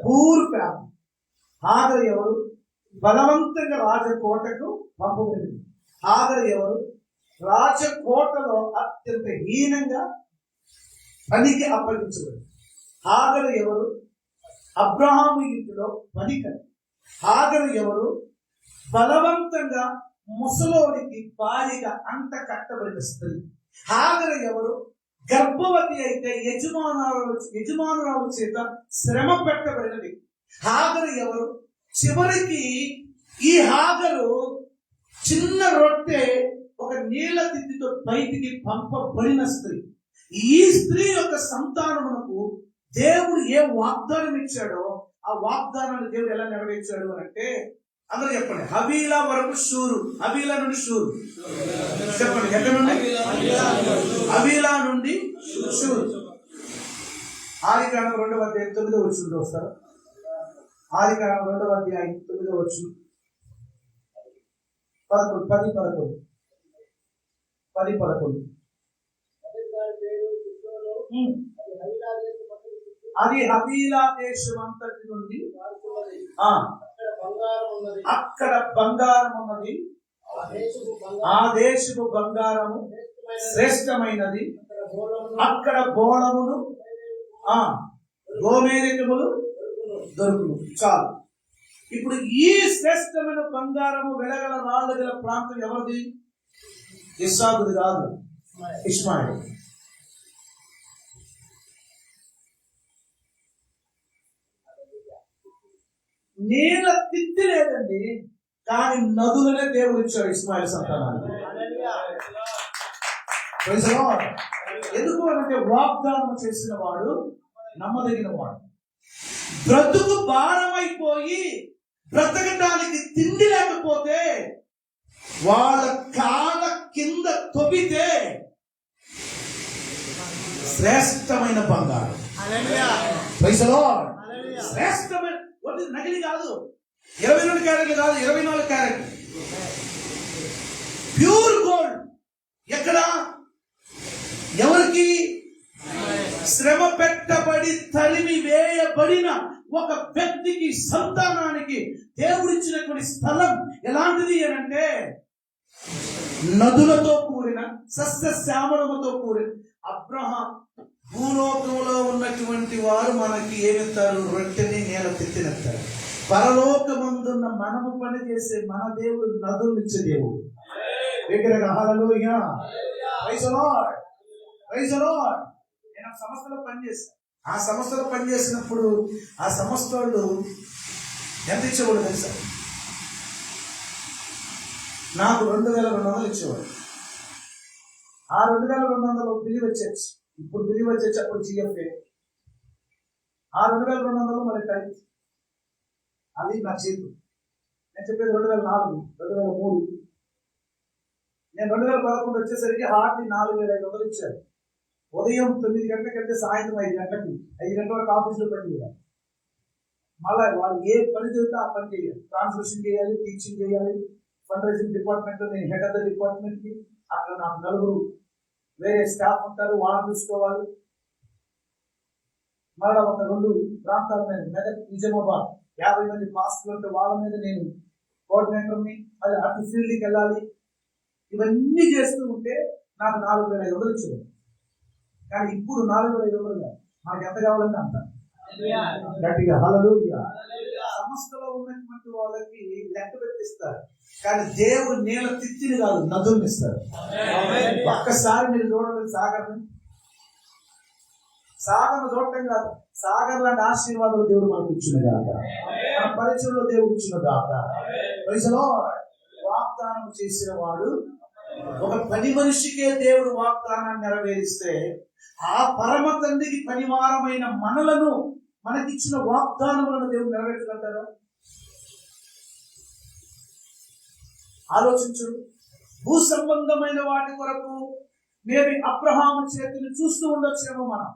Poor family. హాగరు ఎవరు? బలవంతంగా రాజకోటకు పంపబడింది. హాగరు ఎవరు? రాజకోటలో అత్యంత హీనంగా పనికి అప్పగించబడింది. హాగరు ఎవరు? అబ్రహాము ఇంటిలో పనికని. హాగరు ఎవరు? బలవంతంగా ముసలోడికి భారీగా అంట కట్టబడిన స్త్రీ. హాగరు ఎవరు? గర్భవతి అయితే యజమానురాలు చేత శ్రమ పెట్టబడినది. హాగరు ఎవరు? చివరికి ఈ హాగరు చిన్న రొట్టె ఒక నీళ్ల తిత్తితో బయటికి పంపబడిన స్త్రీ. ఈ స్త్రీ యొక్క సంతానమునకు దేవుడు ఏ వాగ్దానం ఇచ్చాడో ఆ వాగ్దానాన్ని దేవుడు ఎలా నెరవేర్చాడు అని అంటే, అందరూ చెప్పండి, హవీలా వరకు షూరు. హవీలా నుండి షూరు చెప్పండి. ఎక్కడ నుండి? హవీలా నుండి షూరు. ఆదికాండం 2వ అధ్యాయం 9వ వచనంలో వస్తారు. ఆదికాండం 2వ అధ్యాయం 9వ వచనం 10-11 అది హవీలా దేశం అంతటి నుండి అక్కడ బంగారం ఉన్నది. ఆ దేశపు బంగారము శ్రేష్టమైనది. అక్కడ బోళమును గోమేరికములు దొరుకును. చాలు. ఇప్పుడు ఈ శ్రేష్టమైన బంగారము వెలగల రాళ్ళు గల ప్రాంతం ఎవరిది? ఇస్సాకుది కాదు, ఇష్మాయిల్. నీళ్ళ తిత్తి లేదండి, కానీ నదులనే దేవుడు ఇచ్చాడు ఇస్మాయిల్ సంతానాన్ని. ఎందుకు అంటే వాగ్దానం చేసిన వాడు నమ్మదగిన వాడు. బ్రతుకు భారమైపోయి బ్రతకడానికి తిండి లేకపోతే వాళ్ళ కాళ్ళ కింద తొబితే శ్రేష్టమైన బంగారం, శ్రేష్టమైన నకిలీ కాదు, 22 క్యారెట్లు కాదు, 24 క్యారెట్లు ప్యూర్ గోల్డ్. ఎక్కడ? ఎవరికి? శ్రమ పెట్టబడి తరిమి వేయబడిన ఒక వ్యక్తికి, సంతానానికి దేవుడిచ్చినటువంటి స్థలం ఎలాంటిది అని అంటే, నదులతో కూడిన సస్యశ్యామలముతో కూడిన. అబ్రహాం భూలోకంలో ఉన్నటువంటి వారు మనకి ఏమిస్తారు? రొట్టెని నేల తిత్తినెత్తారు. పరలోకమందున్న మనము పని చేసే మన దేవుడు నదులు ఇచ్చే దేవుడు. దగ్గరగా హల్లెలూయా, praise the lord, praise the lord. నేను ఆ సంస్థలో పనిచేస్తాను. ఆ సంస్థలో పనిచేసినప్పుడు ఆ సంస్థ వాళ్ళు ఎంత ఇచ్చేవాడు తెలుసా? నాకు 2200 ఇచ్చేవాడు. ఆ 2200 బిల్లు వచ్చేసి, ఇప్పుడు బిల్లు వచ్చేసి అప్పుడు జిఎఫ్ఏ. ఆ 2200 మరి టైం అది నా చేతు. నేను చెప్పేది 2004, 2003. నేను 2011 వచ్చేసరికి హార్ట్లీ 4500 ఇచ్చారు. ఉదయం 9 గంటలకంటే సాయంత్రం 5 గంటలకి, 5 గంటల వరకు ఆఫీస్లో పని చేయాలి. మళ్ళీ వాళ్ళు ఏ పని చేస్తే ఆ పని చేయాలి. ట్రాన్స్లేషన్ చేయాలి, టీచింగ్ చేయాలి. ఫండ్ రైజింగ్ డిపార్ట్మెంట్ నేను హెడ్ ఆఫ్ ద డిపార్ట్మెంట్కి. అక్కడ నాకు 4 వేరే స్టాఫ్ ఉంటారు, వాళ్ళని చూసుకోవాలి. మళ్ళీ ఒక 2 ప్రాంతాల మీద, మెదక్, నిజామాబాద్ 50 మంది పాస్టర్లు ఉంటే వాళ్ళ మీద నేను కోఆర్డినేటర్ని. అది అటు ఫీల్డ్కి వెళ్ళాలి. ఇవన్నీ చేస్తూ ఉంటే నాకు 4500 ఇచ్చారు. కానీ ఇప్పుడు 4500 కాదు, మనకి ఎంత కావాలంటే అంత గట్టిగా హల్లెలూయా. సంస్థలో ఉన్నటువంటి వాళ్ళకి లెక్క పెట్టిస్తారు, కానీ దేవుడు నేల తిత్తిని కాదు, నదుల్ని ఇస్తారు. ఒక్కసారి మీరు చూడండి సాగర్ని. సాగర్ను చూడటం కాదు, సాగర్ లాంటి ఆశీర్వాదాలు దేవుడు మనకు ఇచ్చిన గాక, మన పరిచయంలో దేవుడు ఇచ్చిన గాక. Praise the lord. వాగ్దానం చేసిన వాడు ఒక పని మనిషికే దేవుడు వాగ్దానాన్ని నెరవేరిస్తే, ఆ పరమ తండ్రికి పనివారమైన మనలను, మనకిచ్చిన వాగ్దానములను దేవుడు నెరవేర్చగలుగుతారా? ఆలోచించు. భూ సంబంధమైన వాటి కొరకు మేబీ అబ్రహాము చేతిని చూస్తూ ఉండొచ్చేమో మనం.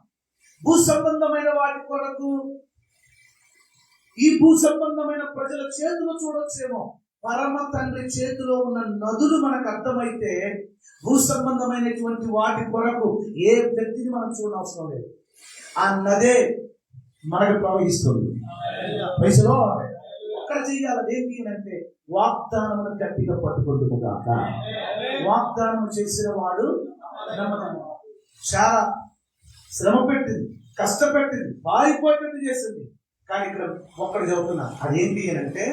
భూ సంబంధమైన వాటి కొరకు ఈ భూ సంబంధమైన ప్రజల చేతులు చూడొచ్చేమో. పరమ తండ్రి చేతిలో ఉన్న నదులు మనకు అర్థమైతే భూ సంబంధమైనటువంటి వాటి కొరకు ఏ వ్యక్తిని మనం చూడనవసరం లేదు. ఆ నదే మనకు ప్రవహిస్తుంది. Praise the lord. ఒక్కడ చేయాలి ఏంటి అంటే వాగ్దానమును గట్టిగా పట్టుకుంటున్నాక. వాగ్దానం చేసిన వాడు నమ్మదగిన వాడు. చాలా శ్రమ పెట్టింది, కష్టపెట్టింది, పారిపోయేటట్టు చేసింది. కానీ ఇక్కడ ఒక్కడు చెబుతున్నా, అదేంటి అని అంటే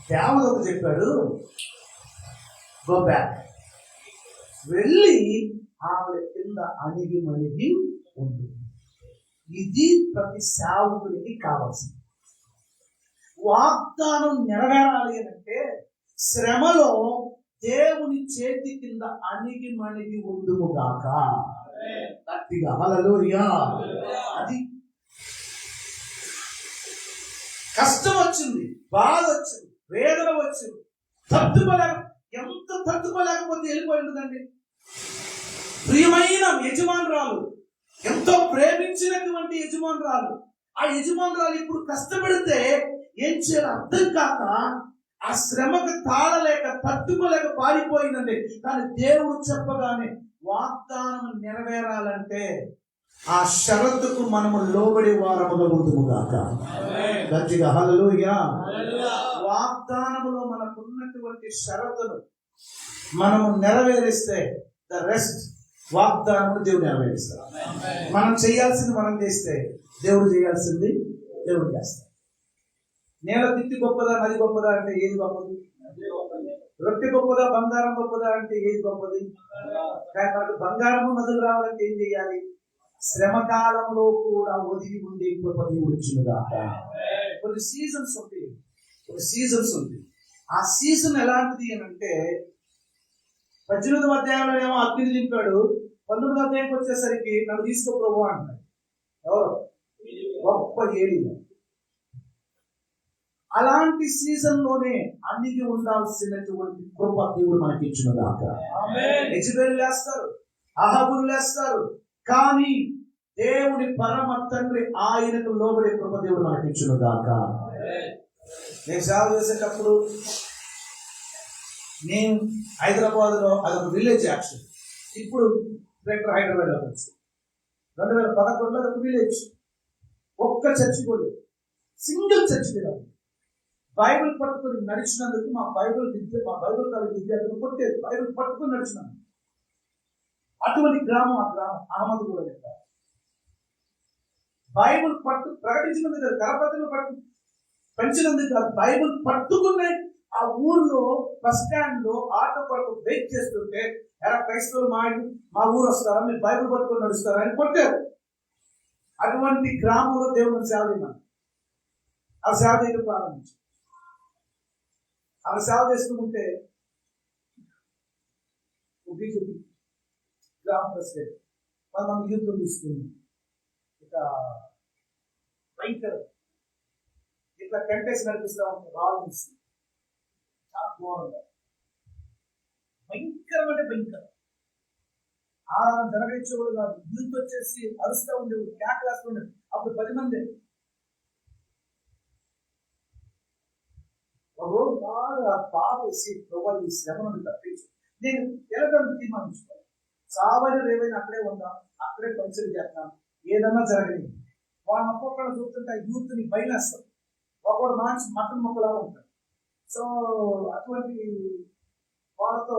దేవదూత చెప్పాడు, గో బ్యాక్, వెళ్ళి ఆవిడ కింద అణిగి మణిగి ఉంది. ఇది ప్రతి సేవకుడికి కావాల్సింది. వాగ్దానం నెరవేరాలి అంటే శ్రమలో దేవుని చేతి కింద అణిగి మణిగి ఉండుముగాక. గట్టిగా హల్లెలూయా. అది కష్టం వచ్చింది, బాధ వచ్చింది, వేదన వచ్చింది, ఎంత తట్టుకోలేకపోతే వెళ్ళిపోయి ఉంటుందండి. ప్రియమైన యజమానురాలు, ఎంతో ప్రేమించినటువంటి యజమానురాలు, ఆ యజమానురాలు ఇప్పుడు కష్టపడితే ఏం చేయాలో అర్థం కాక ఆ శ్రమకు తాళలేక తట్టుకోలేక పారిపోయిందండి. కానీ దేవుడు చెప్పగానే వాగ్దానం నెరవేరాలంటే ఆ షరతుకు మనము లోబడి వారముగా ఉందుముగాక. గట్టిగా హల్లెలూయా. వాగ్దానములో మనకున్నటువంటి షరతులు మనము నెరవేరిస్తే ద రెస్ట్ వాగ్దానములు దేవుడు నెరవేరుస్తాడు. మనం చేయాల్సింది మనం చేస్తే దేవుడు చేయాల్సింది దేవుడు చేస్తాడు. నేల తిట్టి గొప్పదా, నది గొప్పదా అంటే ఏది గొప్పది? రొట్టె గొప్పదా, బంగారం గొప్పదా అంటే ఏది గొప్పది? కానీ మనకు బంగారము నదులు రావాలంటే ఏం చేయాలి? శ్రమకాలంలో కూడా ఒదిగి ఉండే కృప దేవుడిచ్చునుగా. కొన్ని సీజన్స్ ఉంటాయి, కొన్ని సీజన్స్ ఉంటాయి. ఆ సీజన్ ఎలాంటిది అని అంటే 18వ అధ్యాయంలో ఏమో అగ్ని దింపాడు, 19వ అధ్యాయంకి వచ్చేసరికి నన్ను తీసుకో ప్రభు అంటాడు. ఎవరు? గొప్ప ఏలియా. అలాంటి సీజన్ లోనే అన్నిటి ఉండాల్సినటువంటి కృప దేవుడు మనకి ఇచ్చునుగాక. యెజబెలు లేస్తారు, అహాబులు లేస్తారు, కానీ దేవుని పరమ తండ్రి ఆయనకు లోబడే కృప దేవుడు మనకి ఇచ్చునుగాక. నేను సేవ చేసేటప్పుడు నేను హైదరాబాద్లో అదొక విలేజ్ యాక్షన్. ఇప్పుడు గ్రేటర్ హైదరాబాద్ అవ్వచ్చు. 2011లో అదొక విలేజ్. ఒక్క చర్చి కూడా, సింగిల్ చర్చి కూడా. బైబిల్ పట్టుకొని నడిచినందుకు మా బైబిల్ కాలేజ్ విద్యార్థులు కొట్టేది. బైబిల్ పట్టుకొని నడిచినందుకు అటువంటి గ్రామం, ఆ గ్రామం అహ్మద్ కూడా చెప్పారు. బైబిల్ ప్రకటించినందుకు కాదు, కరపత్రికలు పెంచినందుకు కాదు, బైబిల్ పట్టుకునే ఆ ఊర్లో బస్ స్టాండ్ లో ఆటో కొరకు వెయిట్ చేస్తుంటే, ఎలా క్రైస్తవులు మా ఊరు వస్తారా, మీరు బైబిల్ పట్టుకొని నడుస్తారా అని కొట్టారు. అటువంటి గ్రామంలో దేవుని సేవ చేయమని ఆ సేవ చేయడం ప్రారంభించారు. అలా సేవ చేసుకుంటే బీజేపీ గ్రామ ప్రెసిడెంట్ మనం యూత్ తీసుకుంది. ఇక భయంకరం ఇట్లా కంటెస్ట్ నడిపిస్తూ ఉంటారు. రావాల్సి చాలా ఘోరంగా, భయంకరం అంటే భయంకరం. ఆరాధన జరగించేవాడు కాదు, యూత్ వచ్చేసి అరుస్తూ ఉండేవాడు, క్యాక్లాస్తూ ఉండేది. అప్పుడు 10 మంది రోజు బాగా బాధ వేసి ప్రభు ఈ శ్రమ నుండి తప్పించు. నేను ఎలాగని తీర్మానించుకోవాలి, సావైన రేవైనా అక్కడే ఉందాం, అక్కడే పరిచయం చేస్తాం, ఏదన్నా జరగలేదు. వాళ్ళని ఒక్కొక్కరు చూస్తుంటే యూత్ ని భయనేస్తాం. ఒకడు మంచి మటన్ మొక్కలాగా ఉంటాడు. సో అటువంటి వాళ్ళతో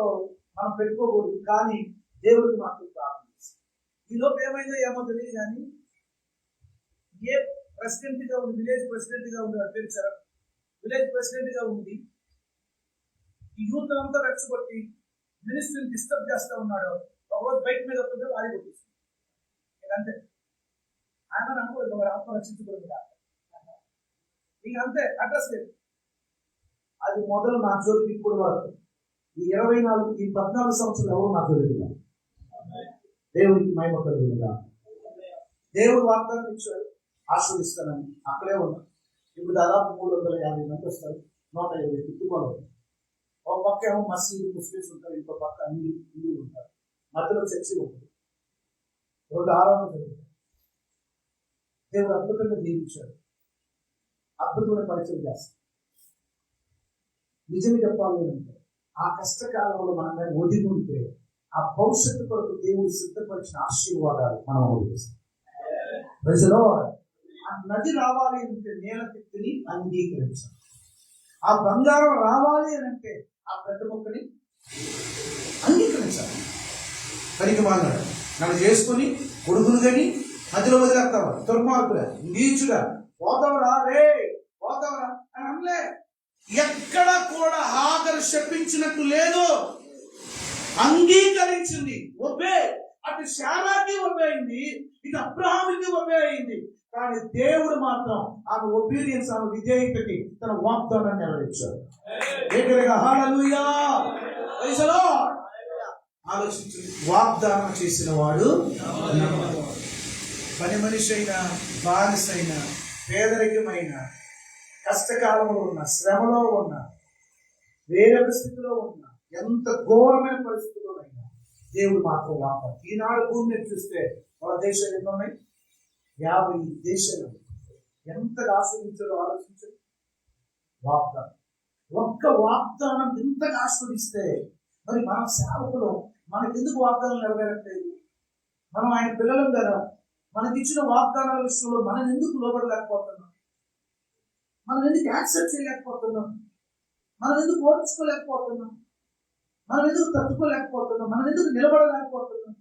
మనం పెట్టుకోకూడదు. కానీ దేవుడికి మాత్రం ప్రారంభిస్తాం. ఈలోపు ఏమైందో ఏమో తెలియదు, కానీ ఏ ప్రెసిడెంట్ గా ఉంది, విలేజ్ ప్రెసిడెంట్ గా ఉంది, అధ్యక్ష విలేజ్ ప్రెసిడెంట్ గా ఉంది. ఈ యూత్ అంతా రెచ్చగొట్టి మినిస్ట్రీని డిస్టర్బ్ చేస్తూ ఉన్నాడు. ఒకరోజు బైక్ మీద వస్తుంటే వారి కొట్టిస్తుంది. అంతే, ఆయన అనుకోలేదు వారి ఆత్మ రక్షించకూడదు. ఇక అంతే, అడ్రస్ లేదు. అది మొదలు నా జోలికి ఇప్పుడు వరకు ఈ 14 సంవత్సరాలు ఎవరు నా జోలికి. దేవుడికి మహిమ కలుగుతుందా. దేవుడు వాగ్దానం ఇచ్చాడు, ఆశీర్వదిస్తానని. అక్కడే ఉన్నా. ఇప్పుడు దాదాపు 350 మంది వస్తారు, 120 కుటుంబాలు. ఒక పక్క ఏమో మసీదు ముస్లిమ్స్ ఉంటారు, ఇంకో పక్క అన్ని హిందువులు ఉంటారు, మధ్యలో చర్చి ఉంటుంది. 2 ఆరాధనలు జరుగుతాయి. దేవుడు అద్భుతంగా దీవించాడు, అద్భుతమైన పరిచయం చేస్తాడు. నిజంగా చెప్పాలి అంటే ఆ కష్టకాలంలో మనం ఒదిగి ఉంటే ఆ భవిష్యత్తు కొరకు దేవుడు సిద్ధపరిచిన ఆశీర్వాదాలు మనం అనుభవిస్తాం. ప్రజలో ఆ నది రావాలి అంటే నేల తిత్తిని అంగీకరించాలి. ఆ బంగారం రావాలి అని అంటే ఆ పెద్ద మొక్కని ఆచరించాలి. పనికి మాలినాడు నన్ను చేసుకుని కొడుకులు కానీ మధ్యలో వదిలేస్తావా, దుర్మార్గుడా, నీచుడా, పోతావరా రే పోతావరా అని అనలే. ఎక్కడ కూడా హాగరు శపించినట్టు లేదు, అంగీకరించింది. ఒబే, అటు శారాకి ఒబే అయింది, ఇటు అబ్రహాముకి ఒబే అయింది. కానీ దేవుడు మాత్రం ఆమె ఒబీడియన్స్, ఆమె విధేయతకి తన వాగ్దానాన్ని నెరవేర్చాడు. హల్లెలూయా, ప్రైజ్ ది లార్డ్. ఆలోచించండి, వాగ్దానం చేసిన వాడు పని మనిషి అయినా, బానిస అయినా, పేదరికమైన, కష్టకాలంలో ఉన్న, శ్రమలో ఉన్న, వేరే స్థితిలో ఉన్న, ఎంత ఘోరమైన పరిస్థితుల్లోనైనా దేవుడు మాత్రం వాగ్దానం. ఈనాడు భూమి మీద చూస్తే మన దేశాలు ఎన్నో ఉన్నాయి, 50 దేశాలు. ఎంతగా ఆస్వాదించాలో ఆలోచించండి. వాగ్దానం, ఒక్క వాగ్దానం ఎంతగా ఆస్వాదిస్తే మరి మన సేవకులు మనకెందుకు వాగ్దానం నెరవేరట్లేదు? మనం ఆయన పిల్లలం కదా, మనకిచ్చిన వాగ్దానాల విషయంలో మనం ఎందుకు లోబడలేకపోతున్నాం? మనం ఎందుకు యాక్సెప్ట్ చేయలేకపోతున్నాం? మనం ఎందుకు ఓర్చుకోలేకపోతున్నాం? మనం ఎందుకు తట్టుకోలేకపోతున్నాం? మనం ఎందుకు నిలబడలేకపోతున్నాం?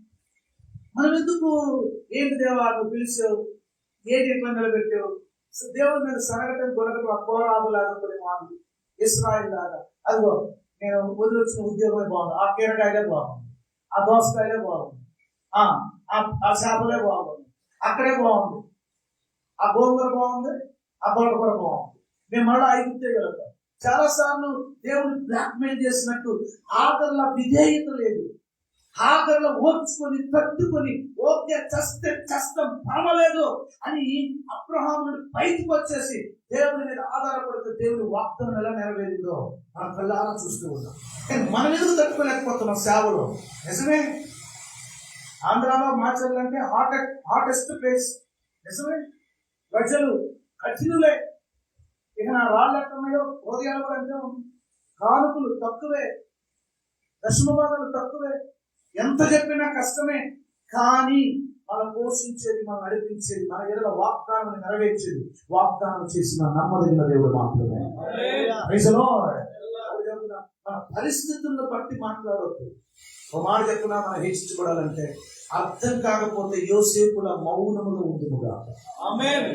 మనం ఎందుకు ఏంటి దేవా నువ్వు పిలిచావు, ఏంటి ఎట్లా నిలబెట్టావు? దేవుడి మీద సరగటం గొడవలు అఘోరాబులాగా వాళ్ళు ఇశ్రాయేలు లాగా, అదిగో నేను వదిలొచ్చిన ఉద్యోగమే బాగుంది, ఆ కీరకాయలే బాగుంది, ఆ దోసకాయలే బాగుంది, ఆ చేపలే బాగుంది, అక్కడే బాగుంది, ఆ గోంగూర బాగుంది, ఆ తోటకూర బాగుంది, మేము మళ్ళీ ఐగుప్తే వెళ్తాం. చాలా సార్లు దేవుని బ్లాక్మెయిల్ చేసినట్టు హాగర్ల విధేయత లేదు. హాగర్ల ఓర్చుకొని తట్టుకొని ఓకే చస్తే చస్తం పర్వాలేదు అని అబ్రహాముని బయటకు వచ్చేసి దేవుని మీద ఆధారపడితే దేవుని వాగ్దానం ఎలా నెరవేరిందో మన కళ్ళారా చూస్తూ ఉన్నాం. మనం ఎందుకు తట్టుకోలేకపోతున్నాం సేవలో? నిజమే, ఆంధ్రాలో మార్చాలంటే హాటెస్ట్ ప్లేస్. నిజమే, ప్రజలు కఠినులే. ఇక నా రాళ్ళు ఎక్కడున్నాయో హృదయాలు కూడా అంతే ఉంది. కానుకలు తక్కువే, దశమభాగాలు తక్కువే, ఎంత చెప్పినా కష్టమే. కానీ మనం పోషించేది, మనం నడిపించేది, మన ఎడల వాగ్దానం నెరవేర్చేది, వాగ్దానం చేసిన నమ్మదగిన దేవుడు మాత్రమే. Praise the lord. మన పరిస్థితులను బట్టి మాట్లాడవద్దు. ఒక మాట చెప్పున్నా, మనం హెచ్చించబడాలంటే అర్థం కాకపోతే యోసేపుల మౌనముగా ఉండునుగా. ఆమేన్.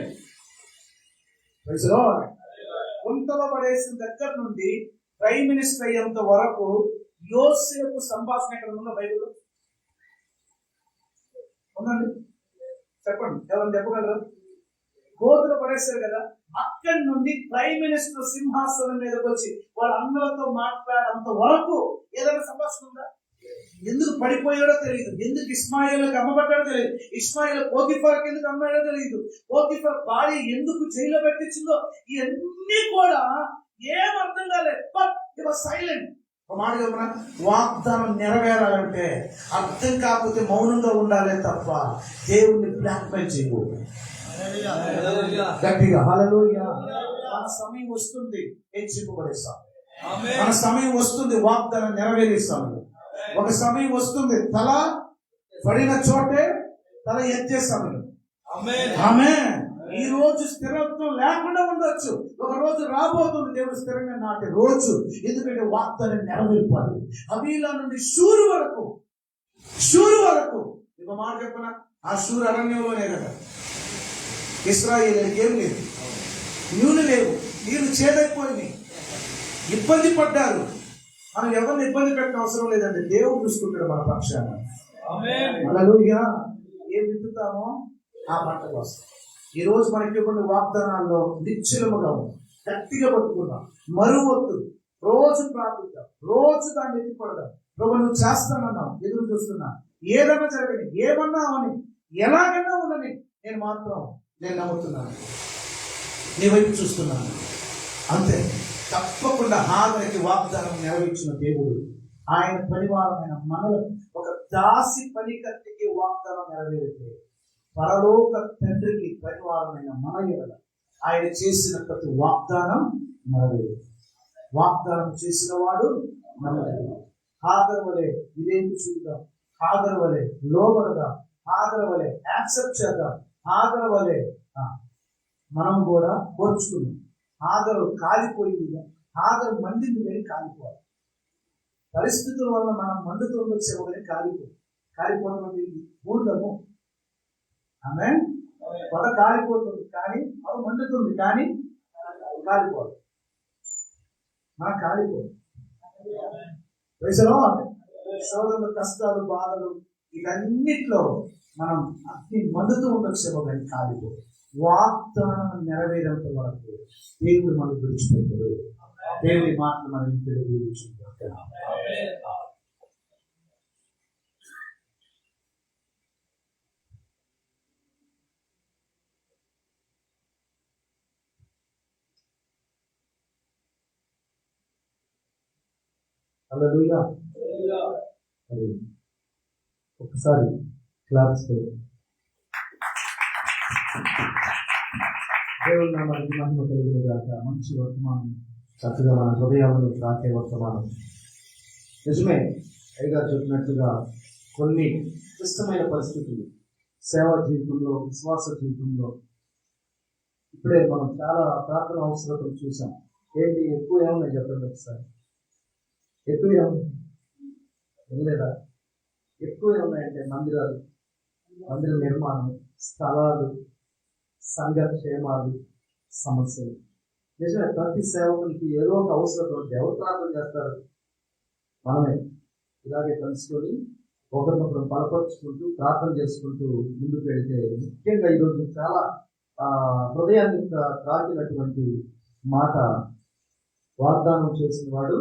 Praise the lord. గుంటలో పడేసిన దగ్గర నుండి ప్రైమ్ మినిస్టర్ అయ్యేంత వరకు యోసేపు సంభాషణ ఎక్కడ ఉందో బైబిల్లో ఉందండి? చెప్పండి, ఎవరు చెప్పగలరు? గోతులు పడేస్తారు కదా, అక్కడి నుండి ప్రైమ్ మినిస్టర్ సింహాసనం మీదకి వచ్చి వాళ్ళందరితో మాట్లాడేంత వరకు ఏదైనా సంభాషణ ఉందా? ఎందుకు పడిపోయాడో తెలియదు, ఎందుకు ఇష్మాయేలుకి అమ్మబడ్డాడో తెలియదు, ఇష్మాయేలు పోతిఫర్కి ఎందుకు అమ్మాడో తెలియదు, పోతిఫర్ భార్య ఎందుకు జైల్లో పెట్టించిందో ఇవన్నీ కూడా ఏం అర్థం కాలేదు. But it was silent. ఒక మాట చెప్పిన, వాగ్దానం నెరవేరాలంటే అర్థం కాకపోతే మౌనంగా ఉండాలి తప్ప దేవుణ్ణి బ్లాక్మెయిల్ చేయకూడదు. గట్టిగా హల్లెలూయా. మన సమయం వస్తుంది, హెచ్చింపబడేస్తాం. మన సమయం వస్తుంది, వాగ్దానం నెరవేరుస్తాము. ఒక సమయం వస్తుంది, తల పడిన చోటే తల ఎత్తే సమయం. ఆమేన్. ఈ రోజు స్థిరత్వం లేకుండా ఉండొచ్చు, ఒక రోజు రాబోతుంది దేవుడు స్థిరంగా నాటే రోజు. ఎందుకంటే వాగ్దానం నెరవేర్పాలి. హబీలా నుండి షూరు వరకు ఒక మాట చెప్పన, ఆ షూరు అరణ్యంలోనే కదా. ఇశ్రాయేలుకి ఏం లేదు, నీళ్లు లేవు, నీళ్లు చేదైపోయినాయి, ఇబ్బంది పడ్డారు. మనం ఎవరిని ఇబ్బంది పెట్టిన అవసరం లేదండి, దేవుడు చూసుకుంటాడు మన పక్షాన. హల్లెలూయా. ఏం విత్తుతామో ఆ పంటకు వస్తాం. ఈ రోజు మనకి కొన్ని వాగ్దానాల్లో నిశ్చలముగా గట్టిగా పట్టుకున్నాం, మరువొద్దు, రోజు ప్రార్థిద్దాం, రోజు దాన్ని ఎత్తిపడదాం. ప్రభు నువ్వు చేస్తానన్నావు, ఎదురు చూస్తున్నా, ఏదన్నా జరగని, ఏమన్నా అవని, ఎలాగన్నా ఉండని, నేను నమ్ముతున్నాను, నీ వైపు చూస్తున్నాను. అంతే. తప్పకుండా హాగరికి వాగ్దానం నెరవేర్చిన దేవుడు ఆయన పరివారమైన మనలో ఒక దాసి పనికత్తికి వాగ్దానం నెరవేరితే పరలోక తండ్రికి పరివారమైన మన ఎడల ఆయన చేసిన ప్రతి వాగ్దానం నెరవేరు. వాగ్దానం చేసిన వాడు నమ్మదగినవాడు. హాగరు వలె ఇదేంటి చూద్దాం, హాగరు వలె లోబడదాం, హాగరు వలె యాక్సెప్ట్ చేద్దాం, హాగరు వలె మనం కూడా కోర్చుకున్నాం. హాగరు కాలిపోయింది, హాగరు మండింది కానీ కాలిపోవాలి. పరిస్థితుల వల్ల మనం మండుతుండొచ్చేమో కానీ కాలిపోవడం అనేది మూఢము. ఆమె పొద కాలిపోతుంది కానీ అది మండుతుంది కానీ కాలిపోదు. మనం కాలిపోదు. వయసులో సోదరులు కష్టాలు బాధలు ఇవన్నిట్లో మనం అగ్ని మండుతూ ఉండొచ్చేమో కానీ కాలిపోదు. వాగ్దానం నెరవేరేంత వరకు దేవుడు మనం విడిచిపెట్టాడు. దేవుడి మాటలు మనం ఇంటిలో విడిచిపెట్టాం. హల్లెలూయా. ఒకసారి క్లాప్స్ దేవుడు నామానికి మహిమ కలుగును గాక. మంచి వర్తమానం చక్కగా మన హృదయాలను తాకే వర్తమానం. నిజమే, అయ్యగారు చెప్పినట్లుగా కొన్ని క్లిష్టమైన పరిస్థితులు సేవా జీవితంలో, విశ్వాస జీవితంలో ఇప్పుడే మనం చాలా ప్రార్థన అవసరతలు చూసాం. ఏంటి ఎక్కువ ఏమున్నాయి చెప్పండి ఒకసారి. ఎక్కువ ఏమున్నాయి వినలేదా? ఎక్కువ ఏమున్నాయంటే మందిరాలు, మందిర నిర్మాణం, స్థలాలు, సంఘక్షేమాలు, సమస్యలు. నిజమే, ప్రతి సేవకునికి ఏదో ఒక అవసరం ఉంటే ఎవరు ప్రార్థన చేస్తారు? మనమే ఇలాగే కలుసుకొని ఒకరినొకరు బలపరుచుకుంటూ ప్రార్థన చేసుకుంటూ ముందుకు వెళితే, ముఖ్యంగా ఈరోజు చాలా హృదయాన్ని తాకినటువంటి మాట, వాగ్దానం చేసిన వాడు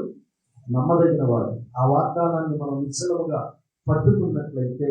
నమ్మదగిన వాడు. ఆ వాగ్దానాన్ని మనం నిశ్చలముగా పట్టుకున్నట్లయితే